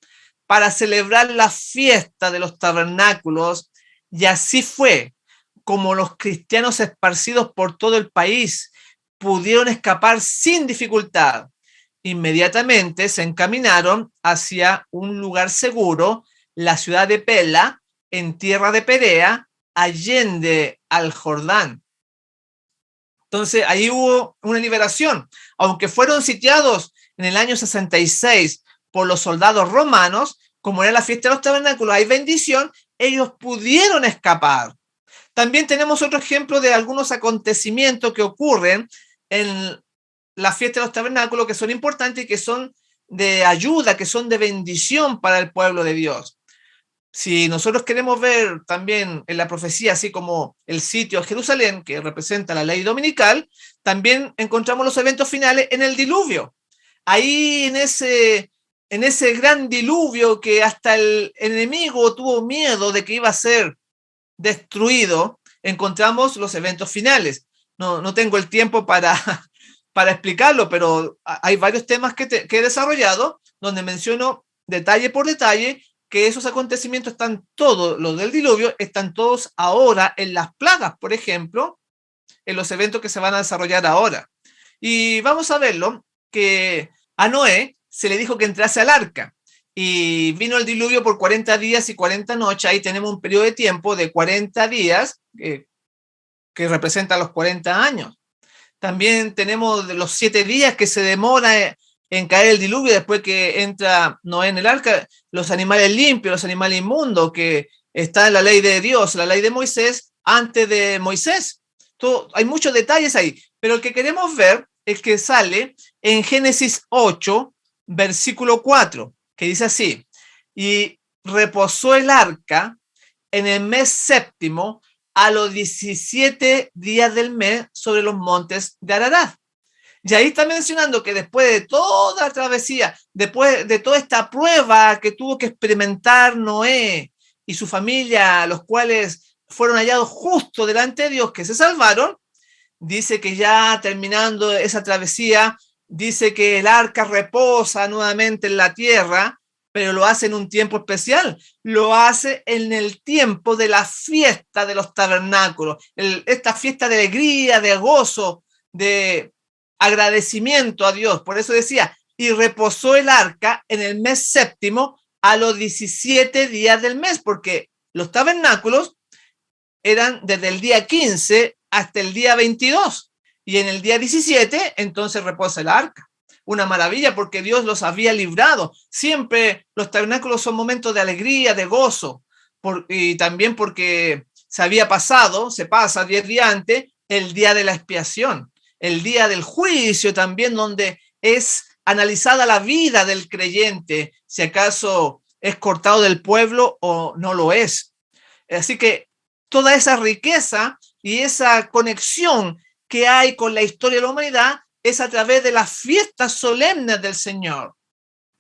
para celebrar la fiesta de los tabernáculos, y así fue como los cristianos esparcidos por todo el país pudieron escapar sin dificultad. Inmediatamente se encaminaron hacia un lugar seguro, la ciudad de Pela, en tierra de Perea, allende al Jordán. Entonces, ahí hubo una liberación. Aunque fueron sitiados en el año 66 por los soldados romanos, como era la fiesta de los tabernáculos, hay bendición, ellos pudieron escapar. También tenemos otro ejemplo de algunos acontecimientos que ocurren en la fiesta de los tabernáculos, que son importantes y que son de ayuda, que son de bendición para el pueblo de Dios. Si nosotros queremos ver también en la profecía, así como el sitio de Jerusalén, que representa la ley dominical, también encontramos los eventos finales en el diluvio. Ahí en ese gran diluvio que hasta el enemigo tuvo miedo de que iba a ser destruido, encontramos los eventos finales. No tengo el tiempo para explicarlo, pero hay varios temas que he desarrollado donde menciono detalle por detalle que esos acontecimientos están todos, los del diluvio, están todos ahora en las plagas, por ejemplo, en los eventos que se van a desarrollar ahora. Y vamos a verlo, que a Noé se le dijo que entrase al arca y vino el diluvio por 40 días y 40 noches. Ahí tenemos un periodo de tiempo de 40 días que representa los 40 años. También tenemos los 7 días que se demora en caer el diluvio después que entra Noé en el arca, los animales limpios, los animales inmundos, que está en la ley de Dios, la ley de Moisés, antes de Moisés. Hay muchos detalles ahí, pero el que queremos ver es que sale en Génesis 8, versículo 4, que dice así: y reposó el arca en el mes séptimo, a los 17 días del mes, sobre los montes de Ararat. Y ahí está mencionando que después de toda la travesía, después de toda esta prueba que tuvo que experimentar Noé y su familia, los cuales fueron hallados justo delante de Dios, que se salvaron, dice que ya terminando esa travesía, dice que el arca reposa nuevamente en la tierra, pero lo hace en un tiempo especial, lo hace en el tiempo de la fiesta de los tabernáculos, esta fiesta de alegría, de gozo, de agradecimiento a Dios. Por eso decía, y reposó el arca en el mes séptimo, a los 17 días del mes, porque los tabernáculos eran desde el día 15 hasta el día 22. Y en el día 17, entonces reposa el arca. Una maravilla porque Dios los había librado. Siempre los tabernáculos son momentos de alegría, de gozo. Y también porque se pasa 10 días antes, el día de la expiación, el día del juicio también, donde es analizada la vida del creyente, si acaso es cortado del pueblo o no lo es. Así que toda esa riqueza y esa conexión que hay con la historia de la humanidad es a través de las fiestas solemnes del Señor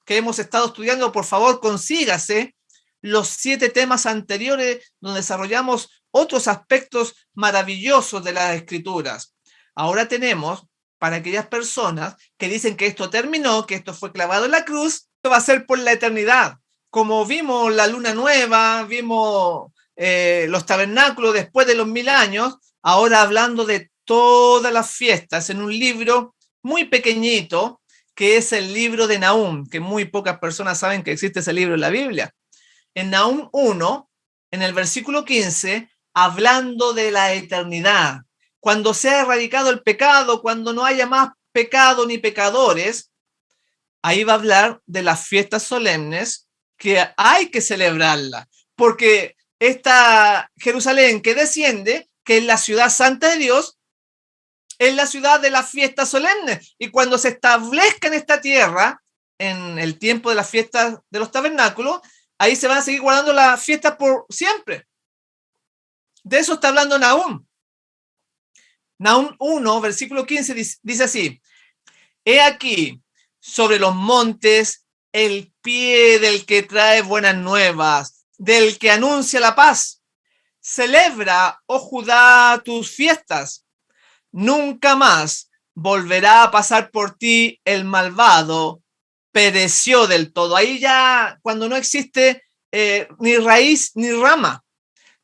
que hemos estado estudiando. Por favor, consígase los 7 temas anteriores donde desarrollamos otros aspectos maravillosos de las Escrituras. Ahora tenemos, para aquellas personas que dicen que esto terminó, que esto fue clavado en la cruz, esto va a ser por la eternidad. Como vimos la luna nueva, vimos los tabernáculos después de los 1000 años, ahora hablando de todas las fiestas en un libro muy pequeñito, que es el libro de Nahum, que muy pocas personas saben que existe ese libro en la Biblia. En Nahum 1, en el versículo 15, hablando de la eternidad, cuando sea erradicado el pecado, cuando no haya más pecado ni pecadores, ahí va a hablar de las fiestas solemnes que hay que celebrarlas, porque esta Jerusalén que desciende, que es la ciudad santa de Dios, es la ciudad de las fiestas solemnes. Y cuando se establezca en esta tierra, en el tiempo de las fiestas de los tabernáculos, ahí se van a seguir guardando las fiestas por siempre. De eso está hablando Nahum. Nahum 1, versículo 15, dice así: he aquí sobre los montes el pie del que trae buenas nuevas, del que anuncia la paz. Celebra, oh Judá, tus fiestas. Nunca más volverá a pasar por ti el malvado, pereció del todo. Ahí ya, cuando no existe ni raíz ni rama,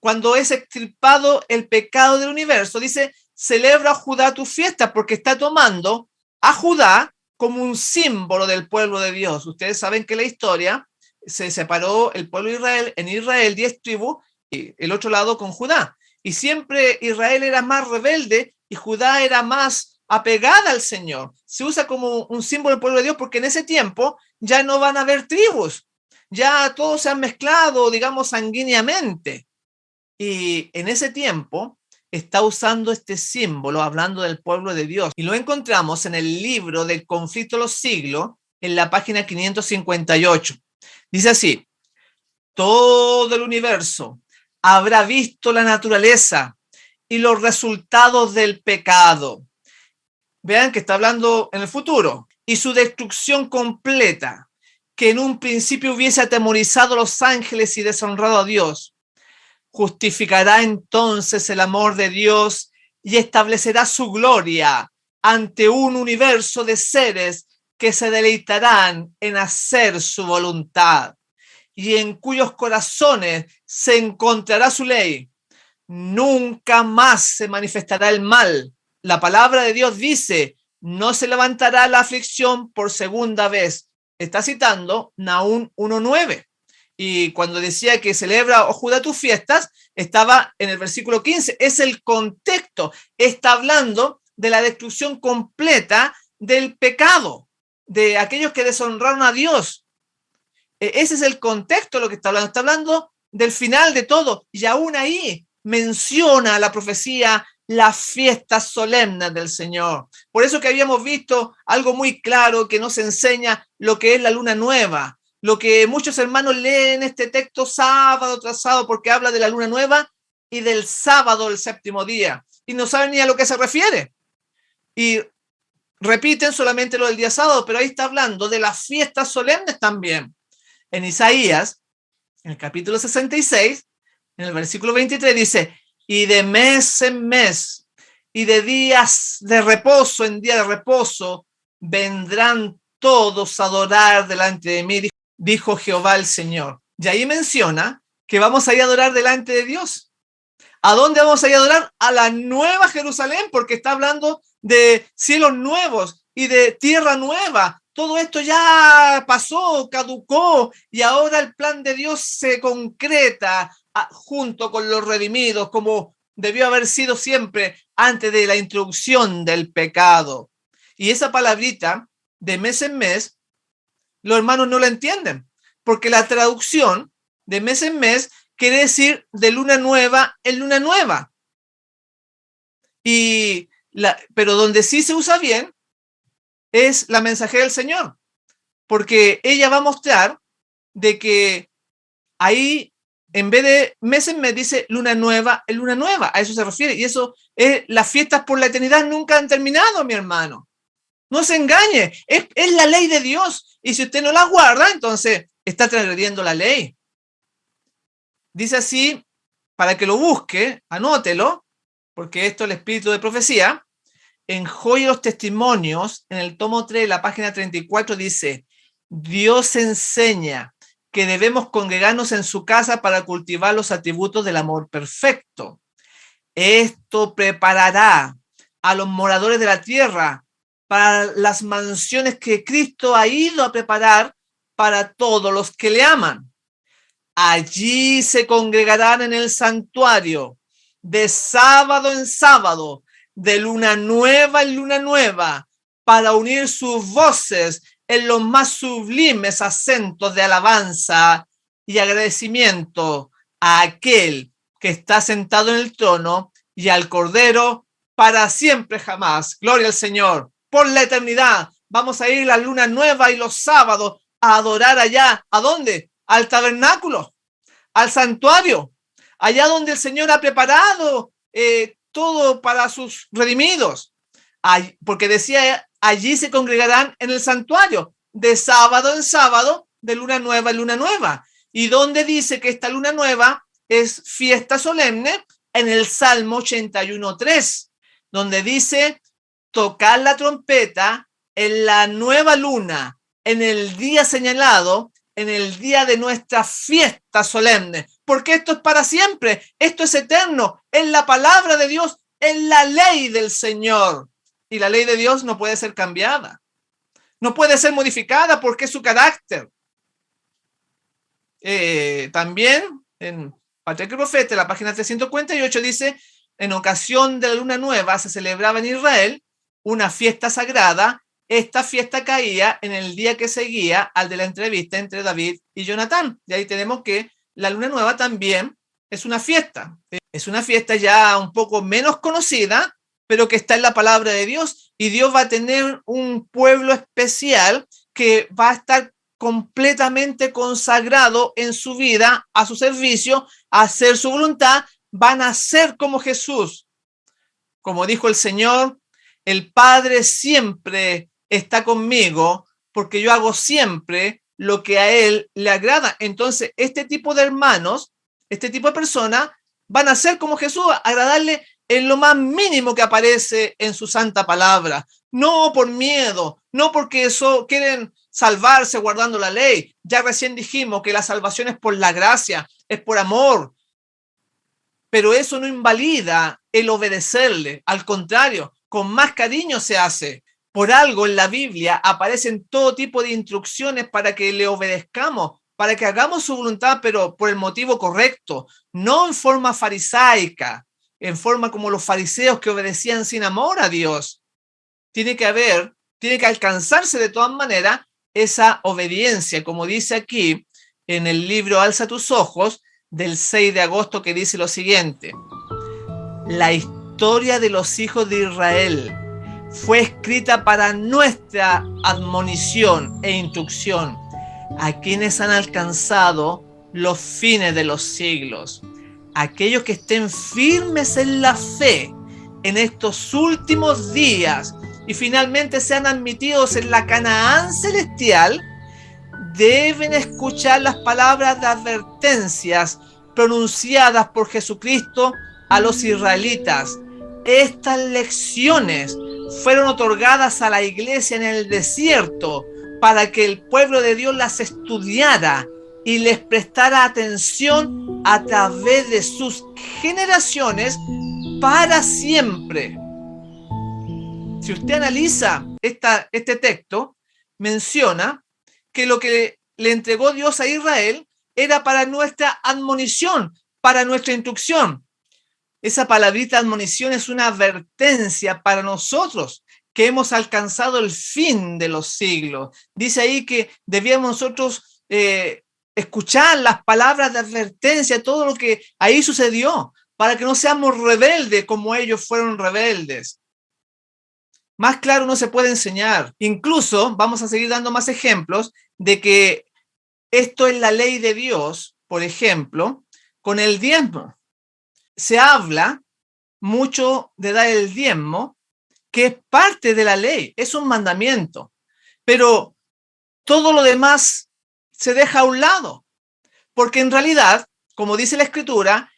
cuando es extirpado el pecado del universo, dice: celebra a Judá tus fiestas, porque está tomando a Judá como un símbolo del pueblo de Dios. Ustedes saben que la historia se separó el pueblo de Israel, en Israel 10 tribus, y el otro lado con Judá. Y siempre Israel era más rebelde y Judá era más apegada al Señor. Se usa como un símbolo del pueblo de Dios porque en ese tiempo ya no van a haber tribus, ya todos se han mezclado, digamos, sanguíneamente. Y en ese tiempo está usando este símbolo hablando del pueblo de Dios. Y lo encontramos en el libro del conflicto de los siglos, en la página 558. Dice así: todo el universo habrá visto la naturaleza y los resultados del pecado. Vean que está hablando en el futuro. Y su destrucción completa, que en un principio hubiese atemorizado a los ángeles y deshonrado a Dios. Justificará entonces el amor de Dios y establecerá su gloria ante un universo de seres que se deleitarán en hacer su voluntad y en cuyos corazones se encontrará su ley. Nunca más se manifestará el mal. La palabra de Dios dice: no se levantará la aflicción por segunda vez. Está citando Nahum 1:9. Y cuando decía que celebra, oh Judá, tus fiestas, estaba en el versículo 15. Es el contexto. Está hablando de la destrucción completa del pecado, de aquellos que deshonraron a Dios. Ese es el contexto de lo que está hablando. Está hablando del final de todo. Y aún ahí menciona la profecía las fiestas solemnes del Señor. Por eso que habíamos visto algo muy claro que nos enseña lo que es la luna nueva. Lo que muchos hermanos leen este texto sábado tras sábado, porque habla de la luna nueva y del sábado del séptimo día. Y no saben ni a lo que se refiere. Y repiten solamente lo del día sábado, pero ahí está hablando de las fiestas solemnes también. En Isaías, en el capítulo 66, en el versículo 23 dice: y de mes en mes y de días de reposo en día de reposo vendrán todos a adorar delante de mí, dijo Jehová el Señor. Y ahí menciona que vamos a ir a adorar delante de Dios. ¿A dónde vamos a ir a adorar? A la nueva Jerusalén, porque está hablando de cielos nuevos y de tierra nueva. Todo esto ya pasó, caducó, y ahora el plan de Dios se concreta junto con los redimidos, como debió haber sido siempre antes de la introducción del pecado. Y esa palabrita de mes en mes, los hermanos no la entienden, porque la traducción de mes en mes quiere decir de luna nueva en luna nueva. Pero donde sí se usa bien es la mensajera del Señor, porque ella va a mostrar de que ahí, en vez de mes en mes, dice luna nueva en luna nueva. A eso se refiere. Y eso es, las fiestas por la eternidad nunca han terminado, mi hermano. No se engañe. Es la ley de Dios. Y si usted no la guarda, entonces está transgrediendo la ley. Dice así, para que lo busque, anótelo, porque esto es el espíritu de profecía. En Joya de los Testimonios, en el tomo 3, la página 34, dice: Dios enseña que debemos congregarnos en su casa para cultivar los atributos del amor perfecto. Esto preparará a los moradores de la tierra para las mansiones que Cristo ha ido a preparar para todos los que le aman. Allí se congregarán en el santuario de sábado en sábado, de luna nueva en luna nueva, para unir sus voces en los más sublimes acentos de alabanza y agradecimiento a aquel que está sentado en el trono y al Cordero para siempre jamás. Gloria al Señor. Por la eternidad vamos a ir la luna nueva y los sábados a adorar allá. ¿A dónde? Al tabernáculo, al santuario, allá donde el Señor ha preparado todo para sus redimidos. Porque decía, allí se congregarán en el santuario, de sábado en sábado, de luna nueva en luna nueva. Y donde dice que esta luna nueva es fiesta solemne, en el Salmo 81:3, donde dice: tocar la trompeta en la nueva luna, en el día señalado, en el día de nuestra fiesta solemne, porque esto es para siempre, esto es eterno, es la palabra de Dios, es la ley del Señor. Y la ley de Dios no puede ser cambiada, no puede ser modificada porque es su carácter. También en Patriarca y Profeta, la página 348 dice: en ocasión de la luna nueva se celebraba en Israel una fiesta sagrada. Esta fiesta caía en el día que seguía al de la entrevista entre David y Jonatán. Y ahí tenemos que la luna nueva también es una fiesta. Es una fiesta ya un poco menos conocida, pero que está en la palabra de Dios. Y Dios va a tener un pueblo especial que va a estar completamente consagrado en su vida, a su servicio, a hacer su voluntad. Van a ser como Jesús. Como dijo el Señor: el Padre siempre está conmigo porque yo hago siempre lo que a Él le agrada. Entonces, este tipo de hermanos, este tipo de personas van a ser como Jesús, agradarle en lo más mínimo que aparece en su santa palabra. No por miedo, no porque eso quieren salvarse guardando la ley. Ya recién dijimos que la salvación es por la gracia, es por amor. Pero eso no invalida el obedecerle. Al contrario, con más cariño se hace. Por algo en la Biblia aparecen todo tipo de instrucciones para que le obedezcamos, para que hagamos su voluntad, pero por el motivo correcto, no en forma farisaica, en forma como los fariseos que obedecían sin amor a Dios. Tiene que alcanzarse de todas maneras esa obediencia, como dice aquí en el libro Alza tus ojos, del 6 de agosto, que dice lo siguiente: la historia de los hijos de Israel fue escrita para nuestra admonición e instrucción, a quienes han alcanzado los fines de los siglos. Aquellos que estén firmes en la fe en estos últimos días y finalmente sean admitidos en la Canaán celestial, deben escuchar las palabras de advertencias pronunciadas por Jesucristo a los israelitas. Estas lecciones fueron otorgadas a la iglesia en el desierto para que el pueblo de Dios las estudiara y les prestara atención a través de sus generaciones para siempre. Si usted analiza este texto, menciona que lo que le entregó Dios a Israel era para nuestra admonición, para nuestra instrucción. Esa palabrita admonición es una advertencia para nosotros que hemos alcanzado el fin de los siglos. Dice ahí que debíamos nosotros escuchar las palabras de advertencia, todo lo que ahí sucedió, para que no seamos rebeldes como ellos fueron rebeldes. Más claro no se puede enseñar. Incluso vamos a seguir dando más ejemplos de que esto es la ley de Dios. Por ejemplo, con el diezmo. Se habla mucho de dar el diezmo, que es parte de la ley, es un mandamiento. Pero todo lo demás se deja a un lado. Porque en realidad, como dice la Escritura,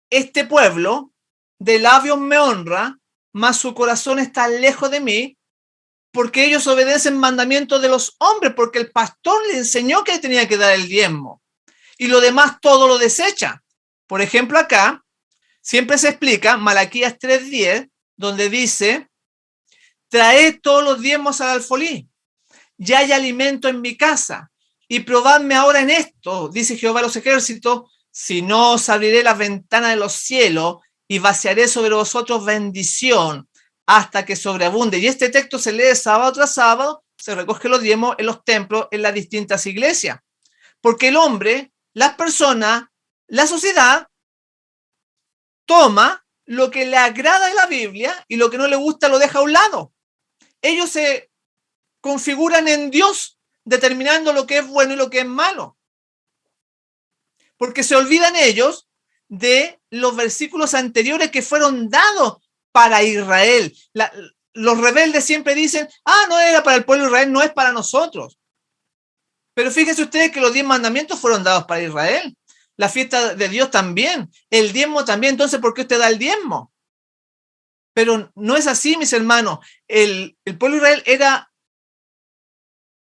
este pueblo de labios me honra, mas su corazón está lejos de mí, porque ellos obedecen mandamientos de los hombres, porque el pastor le enseñó que tenía que dar el diezmo, y lo demás todo lo desecha. Por ejemplo, acá siempre se explica Malaquías 3:10, donde dice, traed todos los diezmos al alfolí, ya hay alimento en mi casa, y probadme ahora en esto, dice Jehová de los ejércitos, si no os abriré las ventanas de los cielos y vaciaré sobre vosotros bendición hasta que sobreabunde. Y este texto se lee sábado tras sábado, se recoge los diezmos en los templos, en las distintas iglesias. Porque el hombre, las personas, la sociedad, toma lo que le agrada de la Biblia y lo que no le gusta lo deja a un lado. Ellos se configuran en Dios, determinando lo que es bueno y lo que es malo. Porque se olvidan ellos de los versículos anteriores que fueron dados para Israel. Los rebeldes siempre dicen, no era para el pueblo de Israel, no es para nosotros. Pero fíjense ustedes que los 10 mandamientos fueron dados para Israel. La fiesta de Dios también. El diezmo también. Entonces, ¿por qué usted da el diezmo? Pero no es así, mis hermanos. El pueblo de Israel era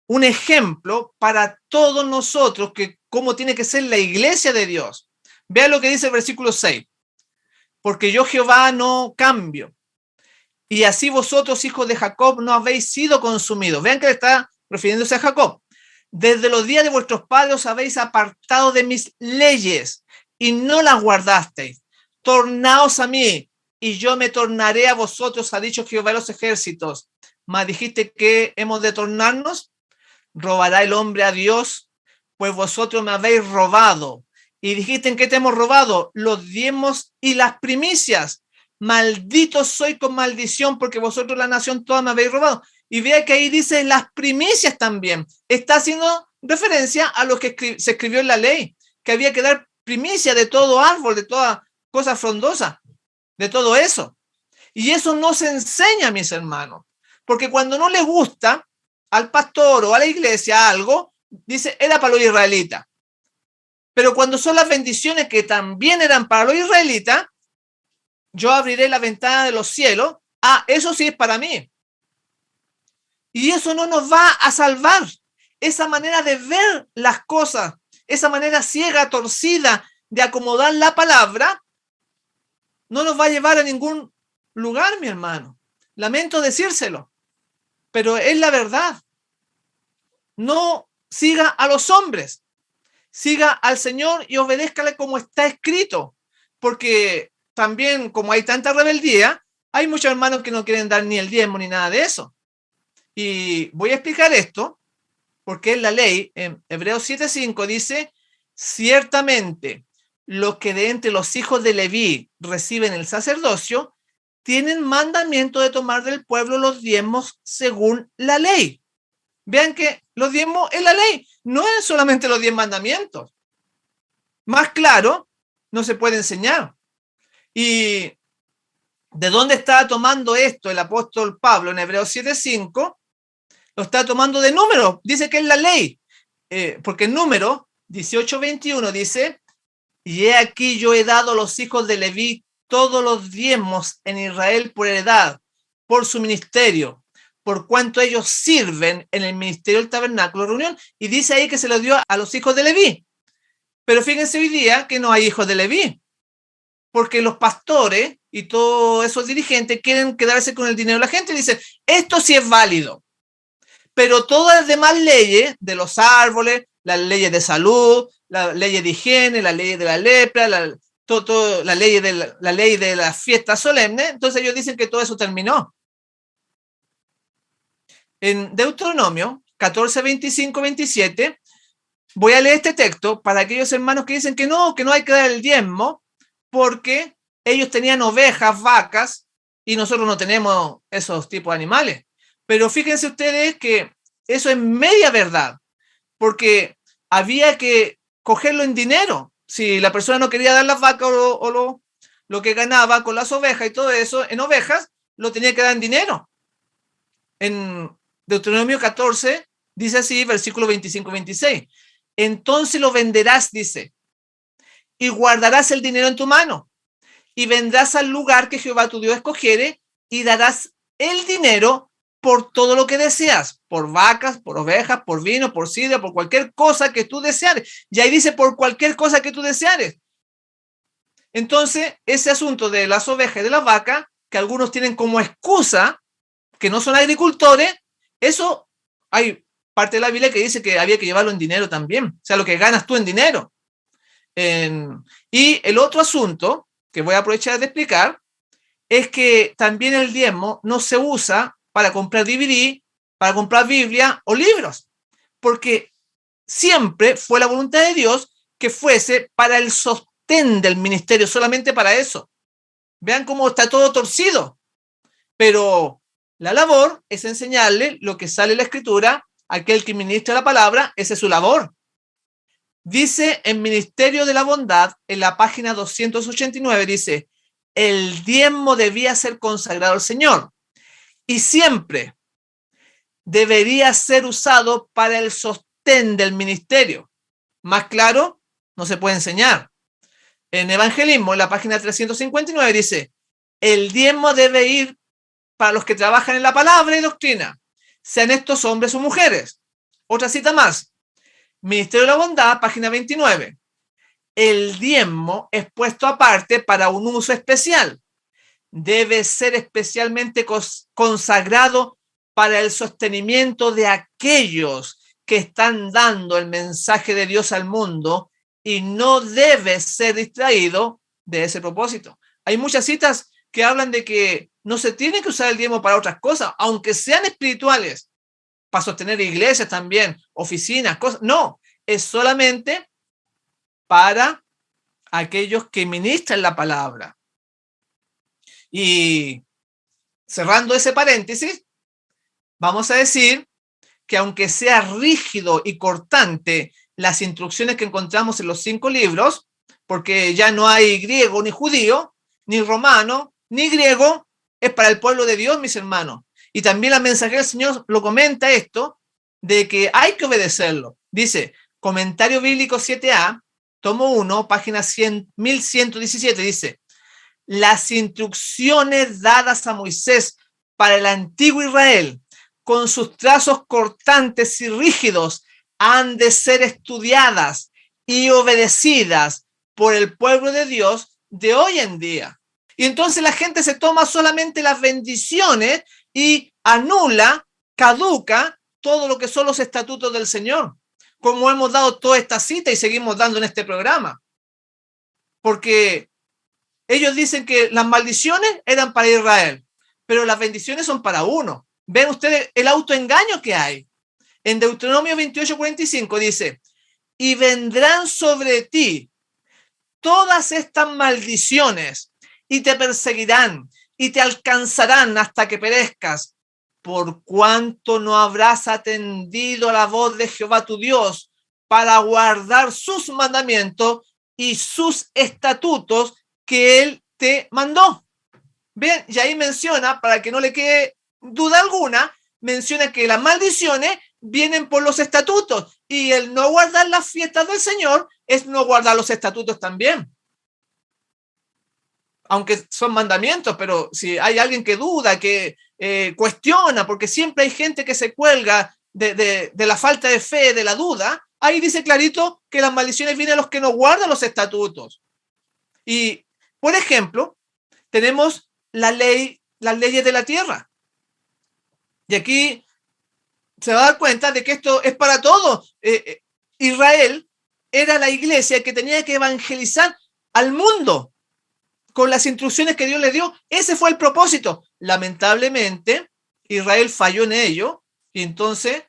un ejemplo para todos nosotros que cómo tiene que ser la iglesia de Dios. Vean lo que dice el versículo 6. Porque yo Jehová no cambio. Y así vosotros, hijos de Jacob, no habéis sido consumidos. Vean que le está refiriéndose a Jacob. Desde los días de vuestros padres os habéis apartado de mis leyes y no las guardasteis. Tornaos a mí y yo me tornaré a vosotros, ha dicho Jehová de los ejércitos. Mas dijiste que hemos de tornarnos. ¿Robará el hombre a Dios? Pues vosotros me habéis robado. Y dijiste, ¿en qué te hemos robado? Los diezmos y las primicias. Malditos soy con maldición, porque vosotros la nación toda me habéis robado. Y vea que ahí dice las primicias también. Está haciendo referencia a lo que se escribió en la ley, que había que dar primicia de todo árbol, de toda cosa frondosa, de todo eso. Y eso no se enseña, mis hermanos, porque cuando no le gusta al pastor o a la iglesia algo, dice, era para los israelitas. Pero cuando son las bendiciones que también eran para los israelitas, yo abriré la ventana de los cielos. Eso sí es para mí. Y eso no nos va a salvar. Esa manera de ver las cosas, esa manera ciega, torcida de acomodar la palabra, no nos va a llevar a ningún lugar, mi hermano. Lamento decírselo, pero es la verdad. No siga a los hombres, siga al Señor y obedézcale como está escrito, porque también, como hay tanta rebeldía, hay muchos hermanos que no quieren dar ni el diezmo ni nada de eso. Y voy a explicar esto, porque en la ley, en Hebreos 7:5 dice, ciertamente los que de entre los hijos de Leví reciben el sacerdocio, tienen mandamiento de tomar del pueblo los diezmos según la ley. Vean que los diezmos es la ley, no es solamente los 10 mandamientos. Más claro, no se puede enseñar. ¿Y de dónde está tomando esto el apóstol Pablo en Hebreos 7:5? Lo está tomando de Números, dice que es la ley. Porque en Números 18:21 dice, y he aquí yo he dado a los hijos de Leví todos los diezmos en Israel por heredad, por su ministerio, por cuanto ellos sirven en el ministerio del tabernáculo de reunión, y dice ahí que se lo dio a los hijos de Leví. Pero fíjense hoy día que no hay hijos de Leví, porque los pastores y todos esos dirigentes quieren quedarse con el dinero de la gente y dicen, esto sí es válido, pero todas las demás leyes de los árboles, las leyes de salud, la ley de higiene, la ley de la lepra, la ley de la fiesta solemne. Entonces ellos dicen que todo eso terminó. En Deuteronomio 14, 25, 27, voy a leer este texto para aquellos hermanos que dicen que no hay que dar el diezmo porque ellos tenían ovejas, vacas, y nosotros no tenemos esos tipos de animales. Pero fíjense ustedes que eso es media verdad, porque había que cogerlo en dinero. Si la persona no quería dar las vacas o lo que ganaba con las ovejas y todo eso en ovejas, lo tenía que dar en dinero. En Deuteronomio 14 dice así, versículo 25-26. Entonces lo venderás, dice, y guardarás el dinero en tu mano, y vendrás al lugar que Jehová tu Dios escogiere, y darás el dinero por todo lo que deseas, por vacas, por ovejas, por vino, por sidra, por cualquier cosa que tú deseares. Y ahí dice por cualquier cosa que tú deseares. Entonces, ese asunto de las ovejas y de las vacas, que algunos tienen como excusa, que no son agricultores, eso hay parte de la Biblia que dice que había que llevarlo en dinero también, o sea, lo que ganas tú en dinero. Y el otro asunto que voy a aprovechar de explicar es que también el diezmo no se usa para comprar DVD, para comprar Biblia o libros, porque siempre fue la voluntad de Dios que fuese para el sostén del ministerio, solamente para eso. Vean cómo está todo torcido, pero la labor es enseñarle lo que sale en la Escritura, aquel que ministra la palabra, esa es su labor. Dice en Ministerio de la Bondad, en la página 289, dice, el diezmo debía ser consagrado al Señor y siempre debería ser usado para el sostén del ministerio. Más claro, no se puede enseñar. En Evangelismo, en la página 359, dice, el diezmo debe ir para los que trabajan en la palabra y doctrina, sean estos hombres o mujeres. Otra cita más. Ministerio de la Bondad, página 29. El diezmo es puesto aparte para un uso especial. Debe ser especialmente consagrado para el sostenimiento de aquellos que están dando el mensaje de Dios al mundo y no debe ser distraído de ese propósito. Hay muchas citas que hablan de que no se tiene que usar el diezmo para otras cosas, aunque sean espirituales, para sostener iglesias también, oficinas, cosas. No, es solamente para aquellos que ministran la palabra. Y cerrando ese paréntesis, vamos a decir que aunque sea rígido y cortante las instrucciones que encontramos en los 5 libros, porque ya no hay griego ni judío, ni romano, ni griego, es para el pueblo de Dios, mis hermanos. Y también la mensajera del Señor lo comenta esto, de que hay que obedecerlo. Dice, comentario bíblico 7a, tomo 1, página 1117, dice, las instrucciones dadas a Moisés para el antiguo Israel, con sus trazos cortantes y rígidos, han de ser estudiadas y obedecidas por el pueblo de Dios de hoy en día. Y entonces la gente se toma solamente las bendiciones y anula, caduca todo lo que son los estatutos del Señor, como hemos dado toda esta cita y seguimos dando en este programa. Porque ellos dicen que las maldiciones eran para Israel, pero las bendiciones son para uno. Ven ustedes el autoengaño que hay. En Deuteronomio 28:45 dice, y vendrán sobre ti todas estas maldiciones y te perseguirán y te alcanzarán hasta que perezcas, por cuanto no habrás atendido a la voz de Jehová tu Dios para guardar sus mandamientos y sus estatutos que él te mandó. Bien, y ahí menciona, para que no le quede duda alguna, menciona que las maldiciones vienen por los estatutos y el no guardar las fiestas del Señor es no guardar los estatutos también. Aunque son mandamientos, pero si hay alguien que duda, que cuestiona, porque siempre hay gente que se cuelga de la falta de fe, de la duda, ahí dice clarito que las maldiciones vienen a los que no guardan los estatutos. Y, por ejemplo, tenemos las leyes de la tierra. Y aquí se va a dar cuenta de que esto es para todos. Israel era la iglesia que tenía que evangelizar al mundo con las instrucciones que Dios le dio. Ese fue el propósito. Lamentablemente, Israel falló en ello y entonces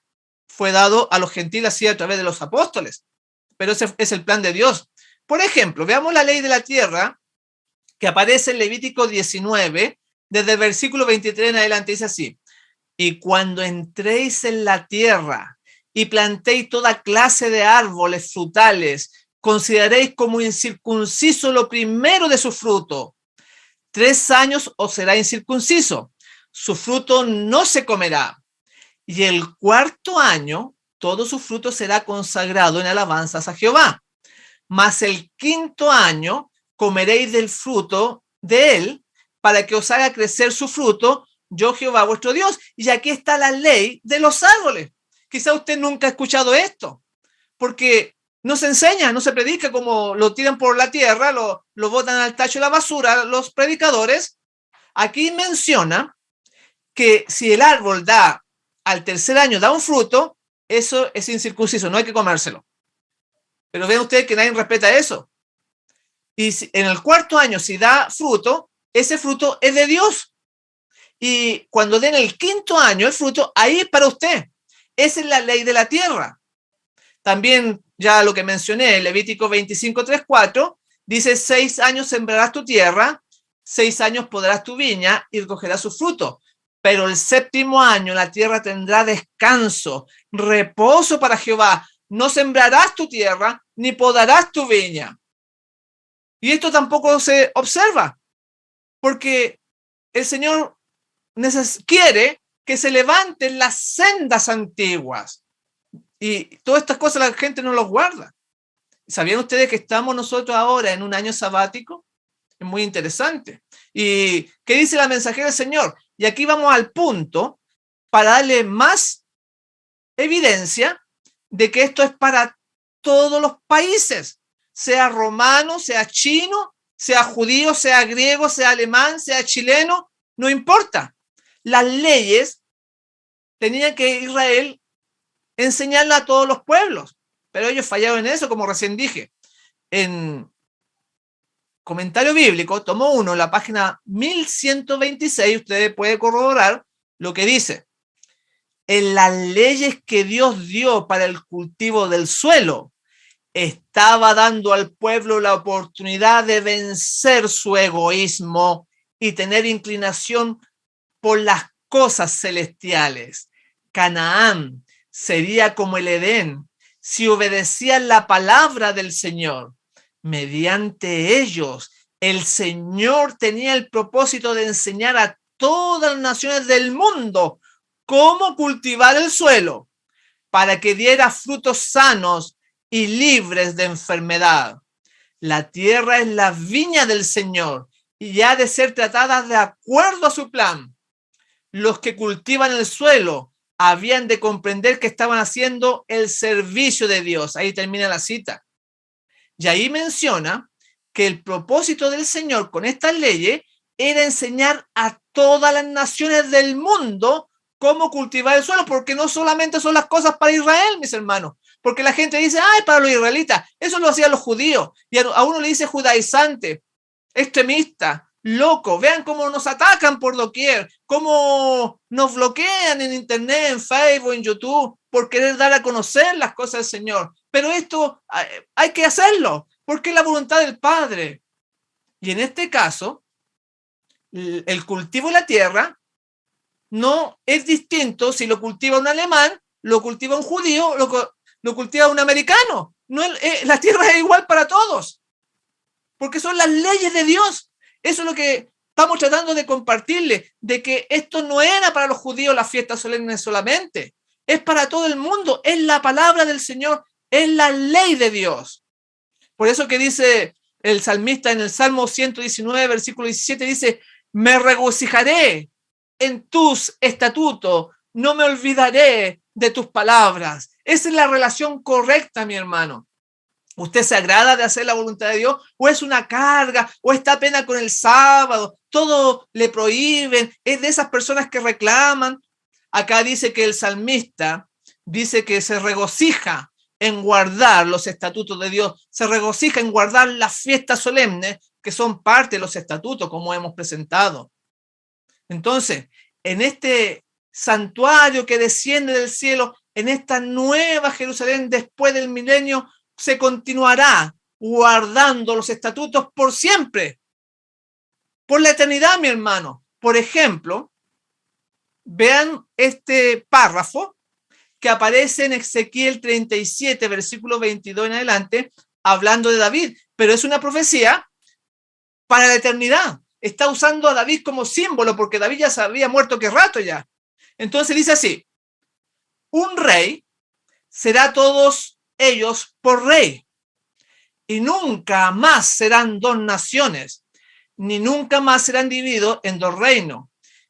fue dado a los gentiles así a través de los apóstoles. Pero ese es el plan de Dios. Por ejemplo, veamos la ley de la tierra que aparece en Levítico 19, desde el versículo 23 en adelante, dice así: y cuando entréis en la tierra y plantéis toda clase de árboles frutales, consideréis como incircunciso lo primero de su fruto. 3 años os será incircunciso, su fruto no se comerá. Y el 4.º año, todo su fruto será consagrado en alabanzas a Jehová. Mas el 5.º año comeréis del fruto de él, para que os haga crecer su fruto, yo Jehová vuestro Dios. Y aquí está la ley de los árboles. Quizá usted nunca ha escuchado esto, porque no se enseña, no se predica, como lo tiran por la tierra, lo botan al tacho de la basura los predicadores. Aquí menciona que si el árbol da al 3.er año, da un fruto, eso es incircunciso, no hay que comérselo. Pero vean ustedes que nadie respeta eso. Y si en el 4.º año, si da fruto, ese fruto es de Dios. Y cuando den el 5.º año el fruto, ahí es para usted. Esa es la ley de la tierra. También ya lo que mencioné, Levítico 25, 3, 4, dice: 6 años sembrarás tu tierra, 6 años podrás tu viña y recogerás su fruto. Pero el 7.º año la tierra tendrá descanso, reposo para Jehová. No sembrarás tu tierra, ni podarás tu viña. Y esto tampoco se observa, porque el Señor quiere que se levanten las sendas antiguas. Y todas estas cosas la gente no los guarda. ¿Sabían ustedes que estamos nosotros ahora en un año sabático? Es muy interesante. ¿Y qué dice la mensajera del Señor? Y aquí vamos al punto para darle más evidencia de que esto es para todos los países, sea romano, sea chino, sea judío, sea griego, sea alemán, sea chileno, no importa. Las leyes tenían que Israel enseñarla a todos los pueblos, pero ellos fallaron en eso, como recién dije. En Comentario Bíblico, tomo 1, la página 1126, usted puede corroborar lo que dice. En las leyes que Dios dio para el cultivo del suelo, estaba dando al pueblo la oportunidad de vencer su egoísmo y tener inclinación por las cosas celestiales. Canaán sería como el Edén si obedecían la palabra del Señor. Mediante ellos, el Señor tenía el propósito de enseñar a todas las naciones del mundo cómo cultivar el suelo para que diera frutos sanos y libres de enfermedad. La tierra es la viña del Señor y ha de ser tratada de acuerdo a su plan. Los que cultivan el suelo habían de comprender que estaban haciendo el servicio de Dios. Ahí termina la cita. Y ahí menciona que el propósito del Señor con estas leyes era enseñar a todas las naciones del mundo cómo cultivar el suelo, porque no solamente son las cosas para Israel, mis hermanos, porque la gente dice: ay, para los israelitas, eso lo hacían los judíos, y a uno le dice judaizante, extremista, loco. Vean cómo nos atacan por doquier, cómo nos bloquean en internet, en Facebook, en YouTube, por querer dar a conocer las cosas del Señor. Pero esto hay que hacerlo, porque es la voluntad del Padre. Y en este caso, el cultivo de la tierra no es distinto si lo cultiva un alemán, lo cultiva un judío, lo cultiva un americano. No, la tierra es igual para todos, porque son las leyes de Dios. Eso es lo que estamos tratando de compartirle, de que esto no era para los judíos las fiestas solemnes solamente, es para todo el mundo, es la palabra del Señor, es la ley de Dios. Por eso que dice el salmista en el Salmo 119, versículo 17, dice: me regocijaré en tus estatutos, no me olvidaré de tus palabras. Esa es la relación correcta, mi hermano. ¿Usted se agrada de hacer la voluntad de Dios? ¿O es una carga? ¿O está apenas con el sábado? Todo le prohíben. Es de esas personas que reclaman. Acá dice que el salmista dice que se regocija en guardar los estatutos de Dios, se regocija en guardar las fiestas solemnes que son parte de los estatutos, como hemos presentado. Entonces, en este santuario que desciende del cielo, en esta nueva Jerusalén después del milenio, se continuará guardando los estatutos por siempre, por la eternidad, mi hermano. Por ejemplo, vean este párrafo que aparece en Ezequiel 37, versículo 22 en adelante, hablando de David, pero es una profecía para la eternidad. Está usando a David como símbolo, porque David ya se había muerto que rato ya. Entonces dice así: un rey será todos ellos por rey, y nunca más serán dos naciones, ni nunca más serán divididos en dos reinos.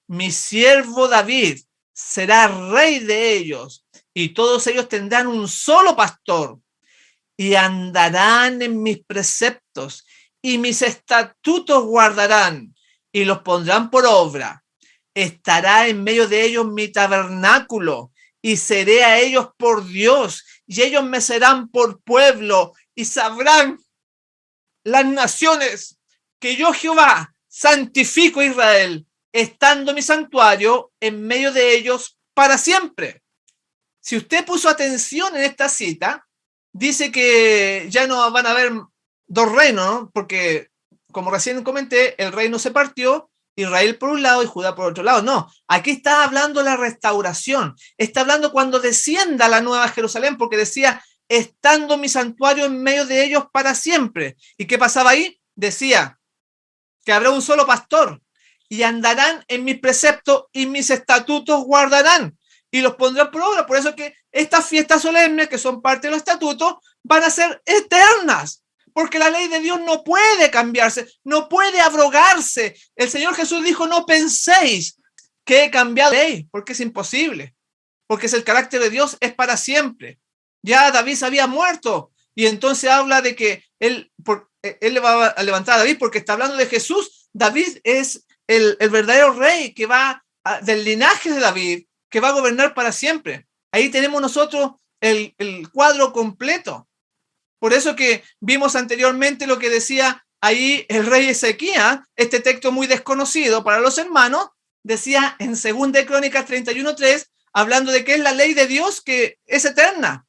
Mi siervo David será rey de ellos, y todos ellos tendrán un solo pastor, y andarán en mis preceptos, y mis estatutos guardarán, y los pondrán por obra. Estará en medio de ellos mi tabernáculo, y seré a ellos por Dios, y ellos me serán por pueblo, y sabrán las naciones que yo, Jehová, santifico a Israel, estando mi santuario en medio de ellos para siempre. Si usted puso atención en esta cita, dice que ya no van a haber dos reinos, ¿no? Porque, como recién comenté, el reino se partió, Israel por un lado y Judá por otro lado. No, aquí está hablando la restauración, está hablando cuando descienda la nueva Jerusalén, porque decía, estando mi santuario en medio de ellos para siempre. ¿Y qué pasaba ahí? Decía que habrá un solo pastor, y andarán en mis preceptos y mis estatutos guardarán, y los pondrán por obra. Por eso que estas fiestas solemnes, que son parte de los estatutos, van a ser eternas, porque la ley de Dios no puede cambiarse, no puede abrogarse. El Señor Jesús dijo, no penséis que he cambiado la ley, porque es imposible, porque es el carácter de Dios, es para siempre. Ya David se había muerto, y entonces habla de que él le va a levantar a David, porque está hablando de Jesús. David es el verdadero rey que va del linaje de David, que va a gobernar para siempre. Ahí tenemos nosotros el cuadro completo. Por eso que vimos anteriormente lo que decía ahí el rey Ezequías, este texto muy desconocido para los hermanos, decía en 2 de Crónicas 31:3, hablando de que es la ley de Dios que es eterna.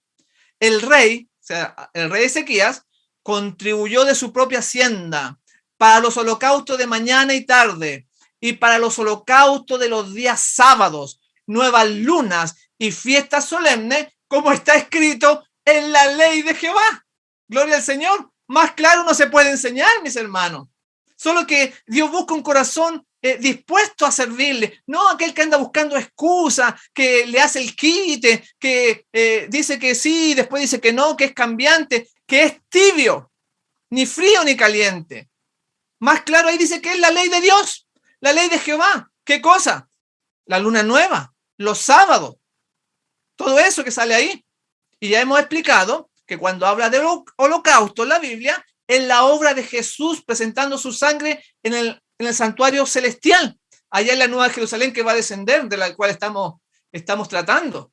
El rey, o sea, el rey Ezequías, contribuyó de su propia hacienda para los holocaustos de mañana y tarde, y para los holocaustos de los días sábados, nuevas lunas y fiestas solemnes, como está escrito en la ley de Jehová. Gloria al Señor. Más claro no se puede enseñar, mis hermanos. Solo que Dios busca un corazón dispuesto a servirle, no aquel que anda buscando excusas, que le hace el quite, que dice que sí, después dice que no, que es cambiante, que es tibio, ni frío ni caliente. Más claro ahí dice que es la ley de Dios, la ley de Jehová. ¿Qué cosa? La luna nueva, los sábados, todo eso que sale ahí. Y ya hemos explicado que cuando habla de holocausto en la Biblia, es la obra de Jesús presentando su sangre en el santuario celestial, allá en la Nueva Jerusalén que va a descender, de la cual estamos tratando.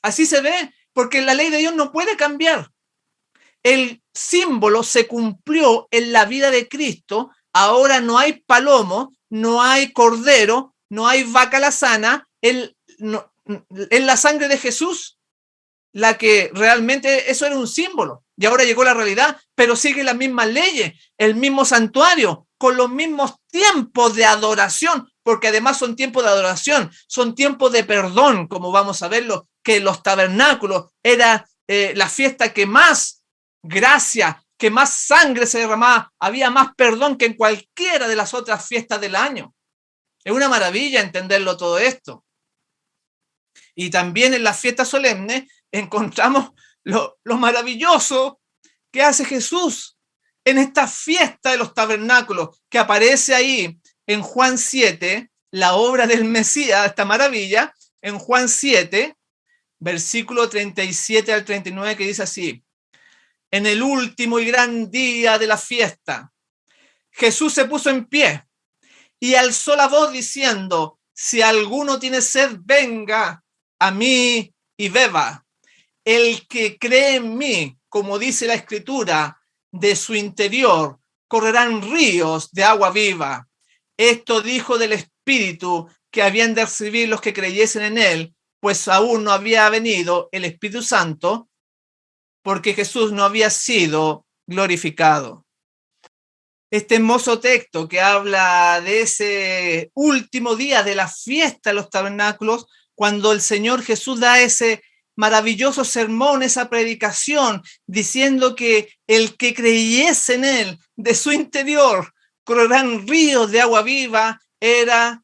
Así se ve, porque la ley de Dios no puede cambiar. El símbolo se cumplió en la vida de Cristo. Ahora no hay palomo, no hay cordero, no hay vaca alazana, es la sangre de Jesús la que realmente, eso era un símbolo, y ahora llegó la realidad, pero sigue las mismas leyes, el mismo santuario, con los mismos tiempos de adoración, porque además son tiempos de adoración, son tiempos de perdón, como vamos a verlo, que los tabernáculos era la fiesta que más gracia, que más sangre se derramaba, había más perdón que en cualquiera de las otras fiestas del año. Es una maravilla entenderlo todo esto. Y también en las fiestas solemnes encontramos lo maravilloso que hace Jesús en esta fiesta de los tabernáculos, que aparece ahí en Juan 7, la obra del Mesías, esta maravilla, en Juan 7, versículo 37 al 39, que dice así: en el último y gran día de la fiesta, Jesús se puso en pie y alzó la voz diciendo: si alguno tiene sed, venga a mí y beba. el que cree en mí, como dice la Escritura, de su interior correrán ríos de agua viva. Esto dijo del Espíritu que habían de recibir los que creyesen en él, pues aún no había venido el Espíritu Santo, porque Jesús no había sido glorificado. Este hermoso texto que habla de ese último día de la fiesta de los tabernáculos, cuando el Señor Jesús da ese maravilloso sermón, esa predicación, diciendo que el que creyese en él, de su interior, correrán ríos de agua viva, era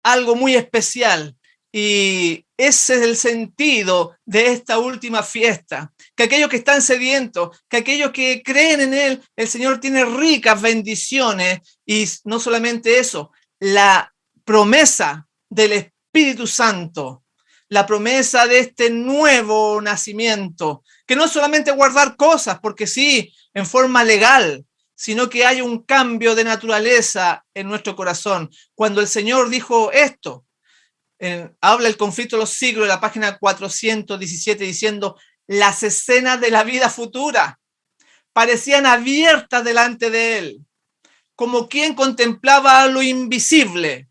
algo muy especial. Y ese es el sentido de esta última fiesta, que aquellos que están sedientos, que aquellos que creen en él, el Señor tiene ricas bendiciones. Y no solamente eso, la promesa del Espíritu Santo, la promesa de este nuevo nacimiento, que no es solamente guardar cosas, porque sí, en forma legal, sino que hay un cambio de naturaleza en nuestro corazón. Cuando el Señor dijo esto, habla el conflicto de los siglos en la página 417 diciendo, las escenas de la vida futura parecían abiertas delante de él, como quien contemplaba lo invisible.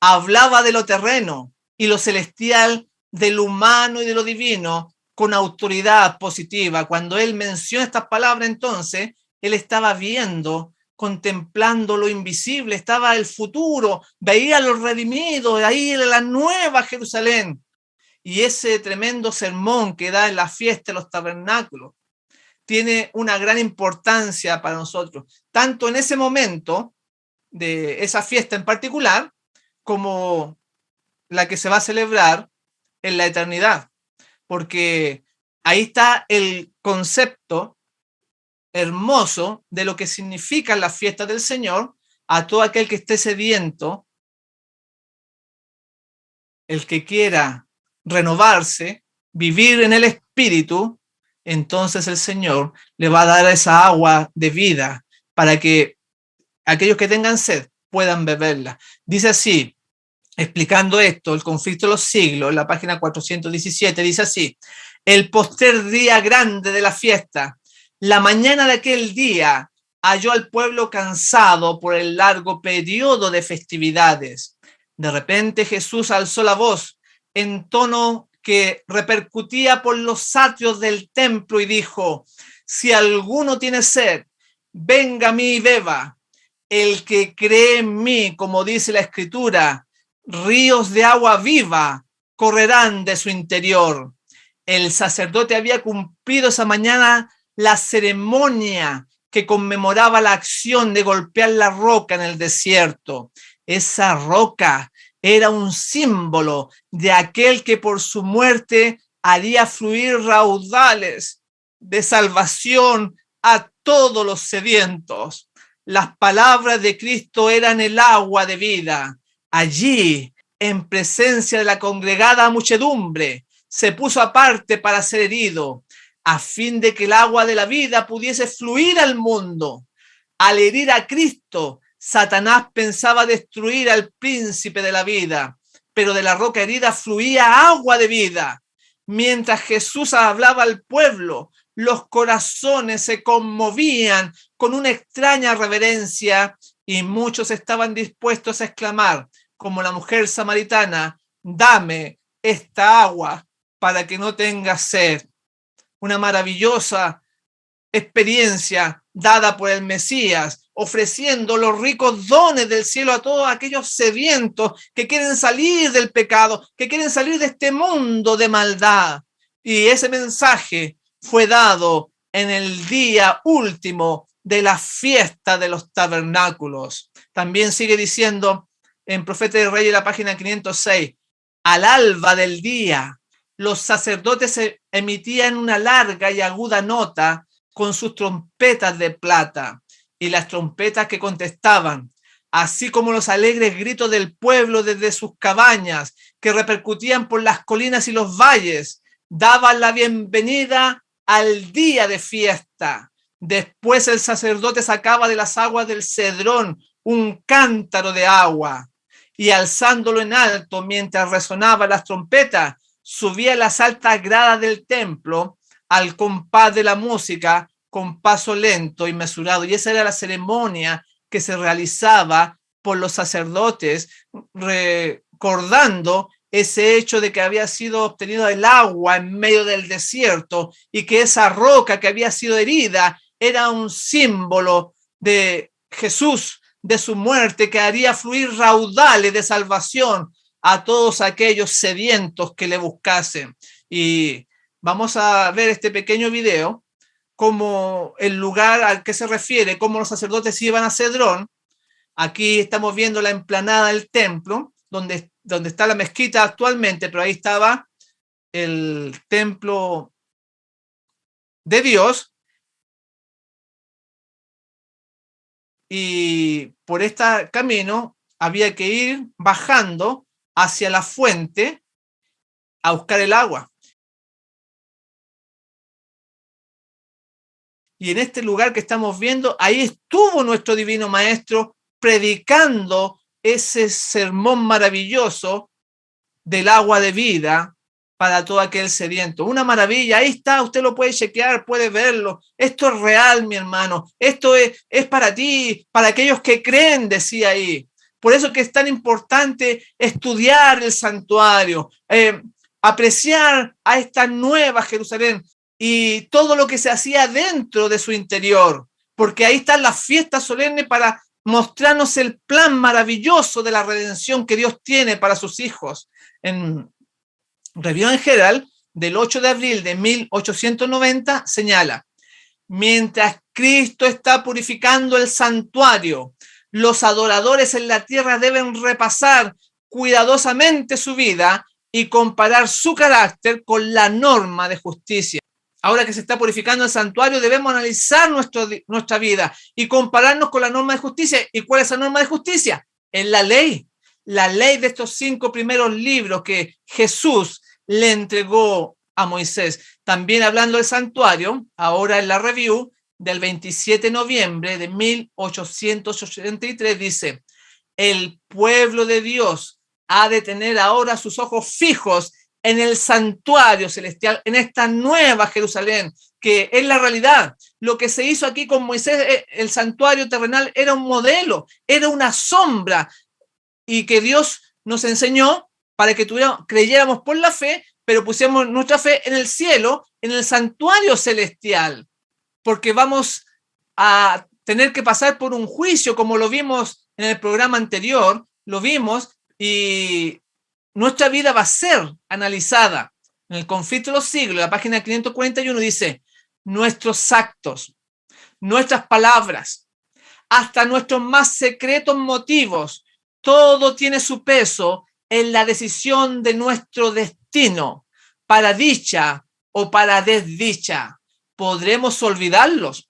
Hablaba de lo terreno y lo celestial, de lo humano y de lo divino, con autoridad positiva. Cuando él menciona estas palabras, entonces, él estaba viendo, contemplando lo invisible, estaba el futuro, veía a los redimidos, ahí en la nueva Jerusalén. Y ese tremendo sermón que da en la fiesta de los tabernáculos tiene una gran importancia para nosotros, tanto en ese momento de esa fiesta en particular, como la que se va a celebrar en la eternidad, porque ahí está el concepto hermoso de lo que significan las fiestas del Señor a todo aquel que esté sediento, el que quiera renovarse, vivir en el Espíritu, entonces el Señor le va a dar esa agua de vida para que aquellos que tengan sed puedan beberla. Dice así, explicando esto, el conflicto de los siglos, en la página 417, dice así, el postrer día grande de la fiesta, la mañana de aquel día, halló al pueblo cansado por el largo periodo de festividades. De repente Jesús alzó la voz en tono que repercutía por los atrios del templo y dijo, si alguno tiene sed, venga a mí y beba. El que cree en mí, como dice la Escritura, ríos de agua viva correrán de su interior. El sacerdote había cumplido esa mañana la ceremonia que conmemoraba la acción de golpear la roca en el desierto. Esa roca era un símbolo de aquel que por su muerte haría fluir raudales de salvación a todos los sedientos. Las palabras de Cristo eran el agua de vida. Allí, en presencia de la congregada muchedumbre, se puso aparte para ser herido, a fin de que el agua de la vida pudiese fluir al mundo. Al herir a Cristo, Satanás pensaba destruir al príncipe de la vida, pero de la roca herida fluía agua de vida. Mientras Jesús hablaba al pueblo, los corazones se conmovían con una extraña reverencia y muchos estaban dispuestos a exclamar, como la mujer samaritana, dame esta agua para que no tenga sed. Una maravillosa experiencia dada por el Mesías, ofreciendo los ricos dones del cielo a todos aquellos sedientos que quieren salir del pecado, que quieren salir de este mundo de maldad. Y ese mensaje fue dado en el día último de la fiesta de los tabernáculos. También sigue diciendo en Profeta de Reyes, la página 506, al alba del día, los sacerdotes emitían una larga y aguda nota con sus trompetas de plata y las trompetas que contestaban, así como los alegres gritos del pueblo desde sus cabañas que repercutían por las colinas y los valles, daban la bienvenida al día de fiesta. Después el sacerdote sacaba de las aguas del Cedrón un cántaro de agua y alzándolo en alto mientras resonaban las trompetas, subía las altas gradas del templo al compás de la música, con paso lento y mesurado. Y esa era la ceremonia que se realizaba por los sacerdotes, recordando ese hecho de que había sido obtenido el agua en medio del desierto y que esa roca que había sido herida era un símbolo de Jesús, de su muerte, que haría fluir raudales de salvación a todos aquellos sedientos que le buscasen. Y vamos a ver este pequeño video, como el lugar al que se refiere, cómo los sacerdotes iban a Cedrón. Aquí estamos viendo la explanada del templo, donde está la mezquita actualmente, pero ahí estaba el templo de Dios. Y por este camino había que ir bajando hacia la fuente a buscar el agua. Y en este lugar que estamos viendo, ahí estuvo nuestro divino maestro predicando ese sermón maravilloso del agua de vida para todo aquel sediento. Una maravilla, ahí está, usted lo puede chequear, puede verlo. Esto es real, mi hermano. Esto es para ti, para aquellos que creen, decía ahí. Por eso que es tan importante estudiar el santuario, apreciar a esta nueva Jerusalén y todo lo que se hacía dentro de su interior, porque ahí están las fiestas solemnes para mostrarnos el plan maravilloso de la redención que Dios tiene para sus hijos. En Review en General, del 8 de abril de 1890, señala: mientras Cristo está purificando el santuario, los adoradores en la tierra deben repasar cuidadosamente su vida y comparar su carácter con la norma de justicia. Ahora que se está purificando el santuario, debemos analizar nuestra vida y compararnos con la norma de justicia. ¿Y cuál es la norma de justicia? Es la ley de estos 5 primeros libros que Jesús le entregó a Moisés. También hablando del santuario, ahora en la review del 27 de noviembre de 1883 dice: el pueblo de Dios ha de tener ahora sus ojos fijos en el santuario celestial, en esta nueva Jerusalén, que es la realidad. Lo que se hizo aquí con Moisés, el santuario terrenal, era un modelo, era una sombra, y que Dios nos enseñó para que creyéramos por la fe, pero pusiéramos nuestra fe en el cielo, en el santuario celestial, porque vamos a tener que pasar por un juicio, como lo vimos en el programa anterior, lo vimos, y nuestra vida va a ser analizada. En el conflicto de los siglos, la página 541 dice: nuestros actos, nuestras palabras, hasta nuestros más secretos motivos, todo tiene su peso en la decisión de nuestro destino, para dicha o para desdicha. Podremos olvidarlos,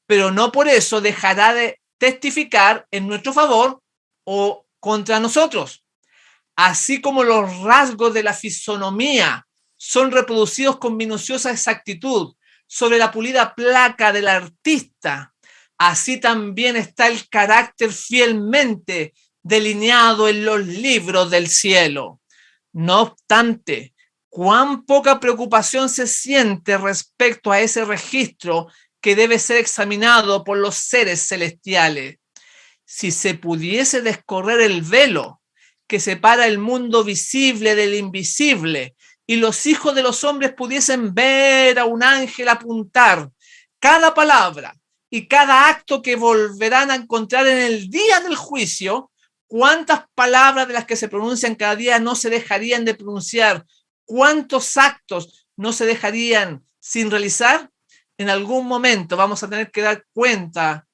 pero no por eso dejará de testificar en nuestro favor o contra nosotros. Así como los rasgos de la fisonomía son reproducidos con minuciosa exactitud sobre la pulida placa del artista, así también está el carácter fielmente delineado en los libros del cielo. No obstante, cuán poca preocupación se siente respecto a ese registro que debe ser examinado por los seres celestiales. Si se pudiese descorrer el velo que separa el mundo visible del invisible, y los hijos de los hombres pudiesen ver a un ángel apuntar cada palabra y cada acto que volverán a encontrar en el día del juicio, ¿cuántas palabras de las que se pronuncian cada día no se dejarían de pronunciar? ¿Cuántos actos no se dejarían sin realizar? En algún momento vamos a tener que dar cuenta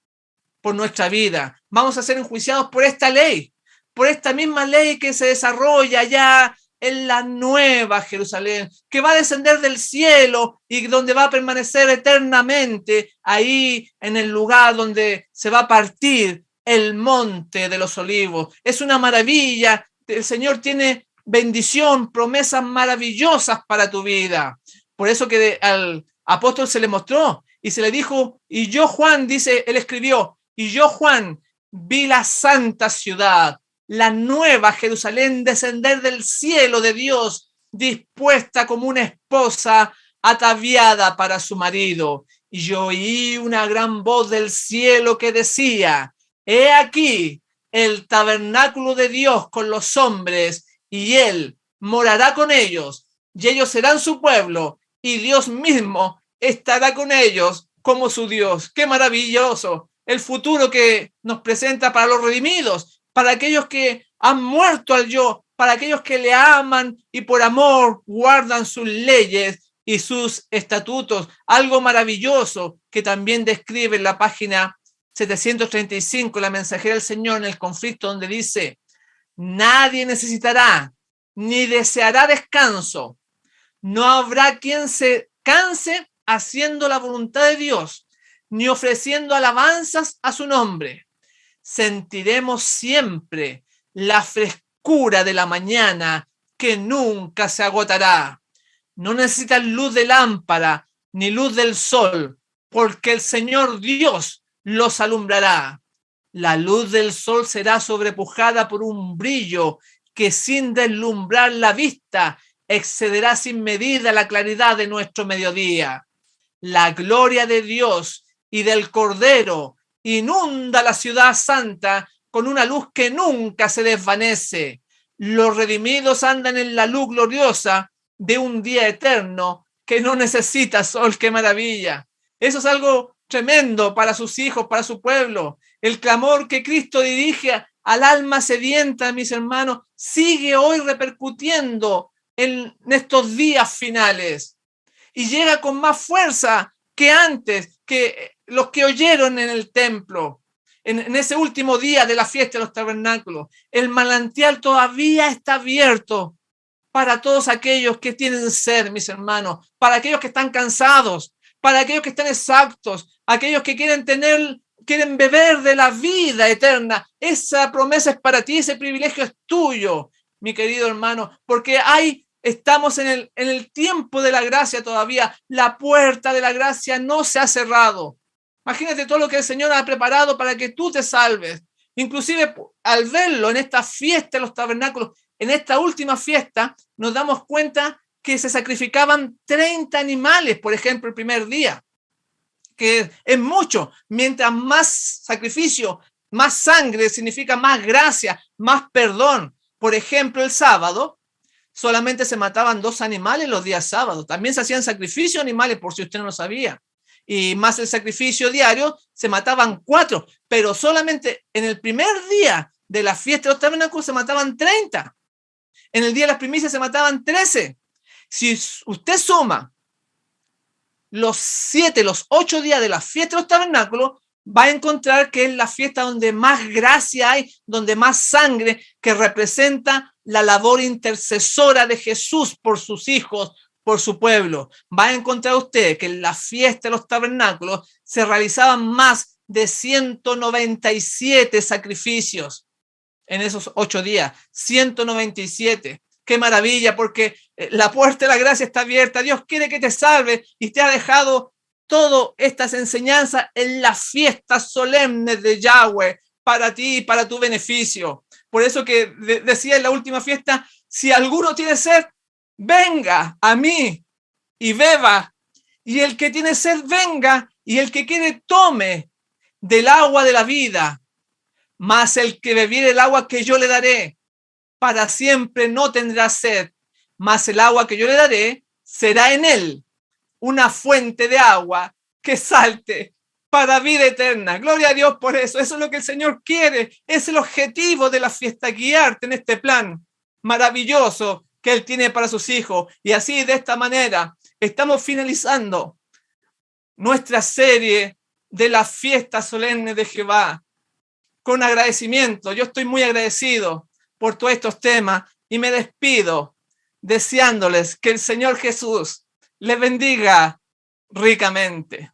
por nuestra vida. Vamos a ser enjuiciados por esta ley, por esta misma ley que se desarrolla ya en la nueva Jerusalén, que va a descender del cielo y donde va a permanecer eternamente, ahí en el lugar donde se va a partir el monte de los olivos. Es una maravilla. El Señor tiene bendición, promesas maravillosas para tu vida. Por eso que al apóstol se le mostró y se le dijo: y yo, Juan, dice, él escribió, y yo, Juan, vi la santa ciudad, la nueva Jerusalén, descender del cielo de Dios, dispuesta como una esposa ataviada para su marido. Y yo oí una gran voz del cielo que decía: he aquí el tabernáculo de Dios con los hombres, y él morará con ellos, y ellos serán su pueblo, y Dios mismo estará con ellos como su Dios. ¡Qué maravilloso! El futuro que nos presenta para los redimidos, para aquellos que han muerto al yo, para aquellos que le aman y por amor guardan sus leyes y sus estatutos. Algo maravilloso que también describe en la página 735, la mensajera del Señor, en el conflicto, donde dice: nadie necesitará ni deseará descanso. No habrá quien se canse haciendo la voluntad de Dios, ni ofreciendo alabanzas a su nombre. Sentiremos siempre la frescura de la mañana que nunca se agotará. No necesitan luz de lámpara ni luz del sol, porque el Señor Dios los alumbrará. La luz del sol será sobrepujada por un brillo que, sin deslumbrar la vista, excederá sin medida la claridad de nuestro mediodía. La gloria de Dios y del Cordero inunda la ciudad santa con una luz que nunca se desvanece. Los redimidos andan en la luz gloriosa de un día eterno que no necesita sol. ¡Qué maravilla! Eso es algo tremendo para sus hijos, para su pueblo. El clamor que Cristo dirige al alma sedienta, mis hermanos, sigue hoy repercutiendo en estos días finales y llega con más fuerza que antes, que los que oyeron en el templo, en ese último día de la fiesta de los tabernáculos. El manantial todavía está abierto para todos aquellos que tienen sed, mis hermanos, para aquellos que están cansados, para aquellos que están exhaustos, aquellos que quieren beber de la vida eterna. Esa promesa es para ti, ese privilegio es tuyo, mi querido hermano, porque estamos en el tiempo de la gracia todavía. La puerta de la gracia no se ha cerrado. Imagínate todo lo que el Señor ha preparado para que tú te salves. Inclusive al verlo en esta fiesta de los tabernáculos, en esta última fiesta, nos damos cuenta que se sacrificaban 30 animales, por ejemplo, el primer día, que es mucho. Mientras más sacrificio, más sangre, significa más gracia, más perdón. Por ejemplo, el sábado solamente se mataban 2 animales los días sábados. También se hacían sacrificios animales, por si usted no lo sabía. Y más el sacrificio diario, se mataban 4. Pero solamente en el primer día de la fiesta de los tabernáculos se mataban 30. En el día de las primicias se mataban 13. Si usted suma los 8 días de la fiesta de los tabernáculos, va a encontrar que es la fiesta donde más gracia hay, donde más sangre, que representa la labor intercesora de Jesús por sus hijos, por su pueblo. Va a encontrar usted que en la fiesta de los tabernáculos se realizaban más de 197 sacrificios en esos 8 días. 197. ¡Qué maravilla! Porque la puerta de la gracia está abierta. Dios quiere que te salve y te ha dejado todas estas enseñanzas en las fiestas solemnes de Yahweh para ti y para tu beneficio. Por eso que decía en la última fiesta: si alguno tiene sed, venga a mí y beba. Y el que tiene sed, venga, y el que quiere, tome del agua de la vida. Mas el que bebiere el agua que yo le daré, para siempre no tendrá sed, mas el agua que yo le daré será en él una fuente de agua que salte para vida eterna. Gloria a Dios por eso. Eso es lo que el Señor quiere. Es el objetivo de la fiesta, guiarte en este plan maravilloso que Él tiene para sus hijos. Y así, de esta manera, estamos finalizando nuestra serie de las fiestas solemnes de Jehová con agradecimiento. Yo estoy muy agradecido por todos estos temas y me despido deseándoles que el Señor Jesús les bendiga ricamente.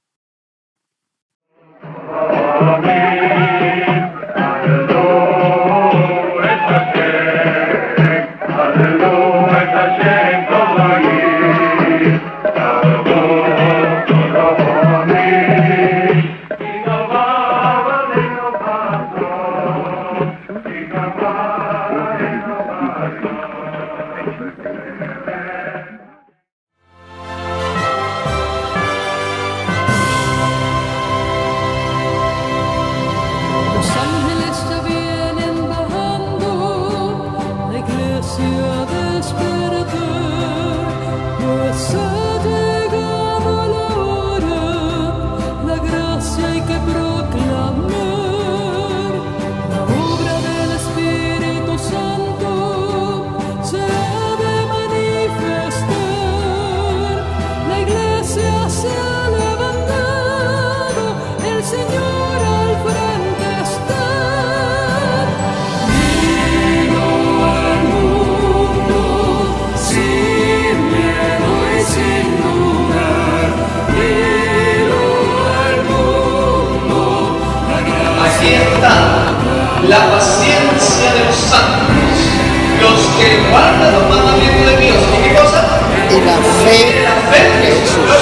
la paciencia de los santos, los que guardan los mandamientos de Dios. ¿Y qué cosa? y la fe La fe de Jesús.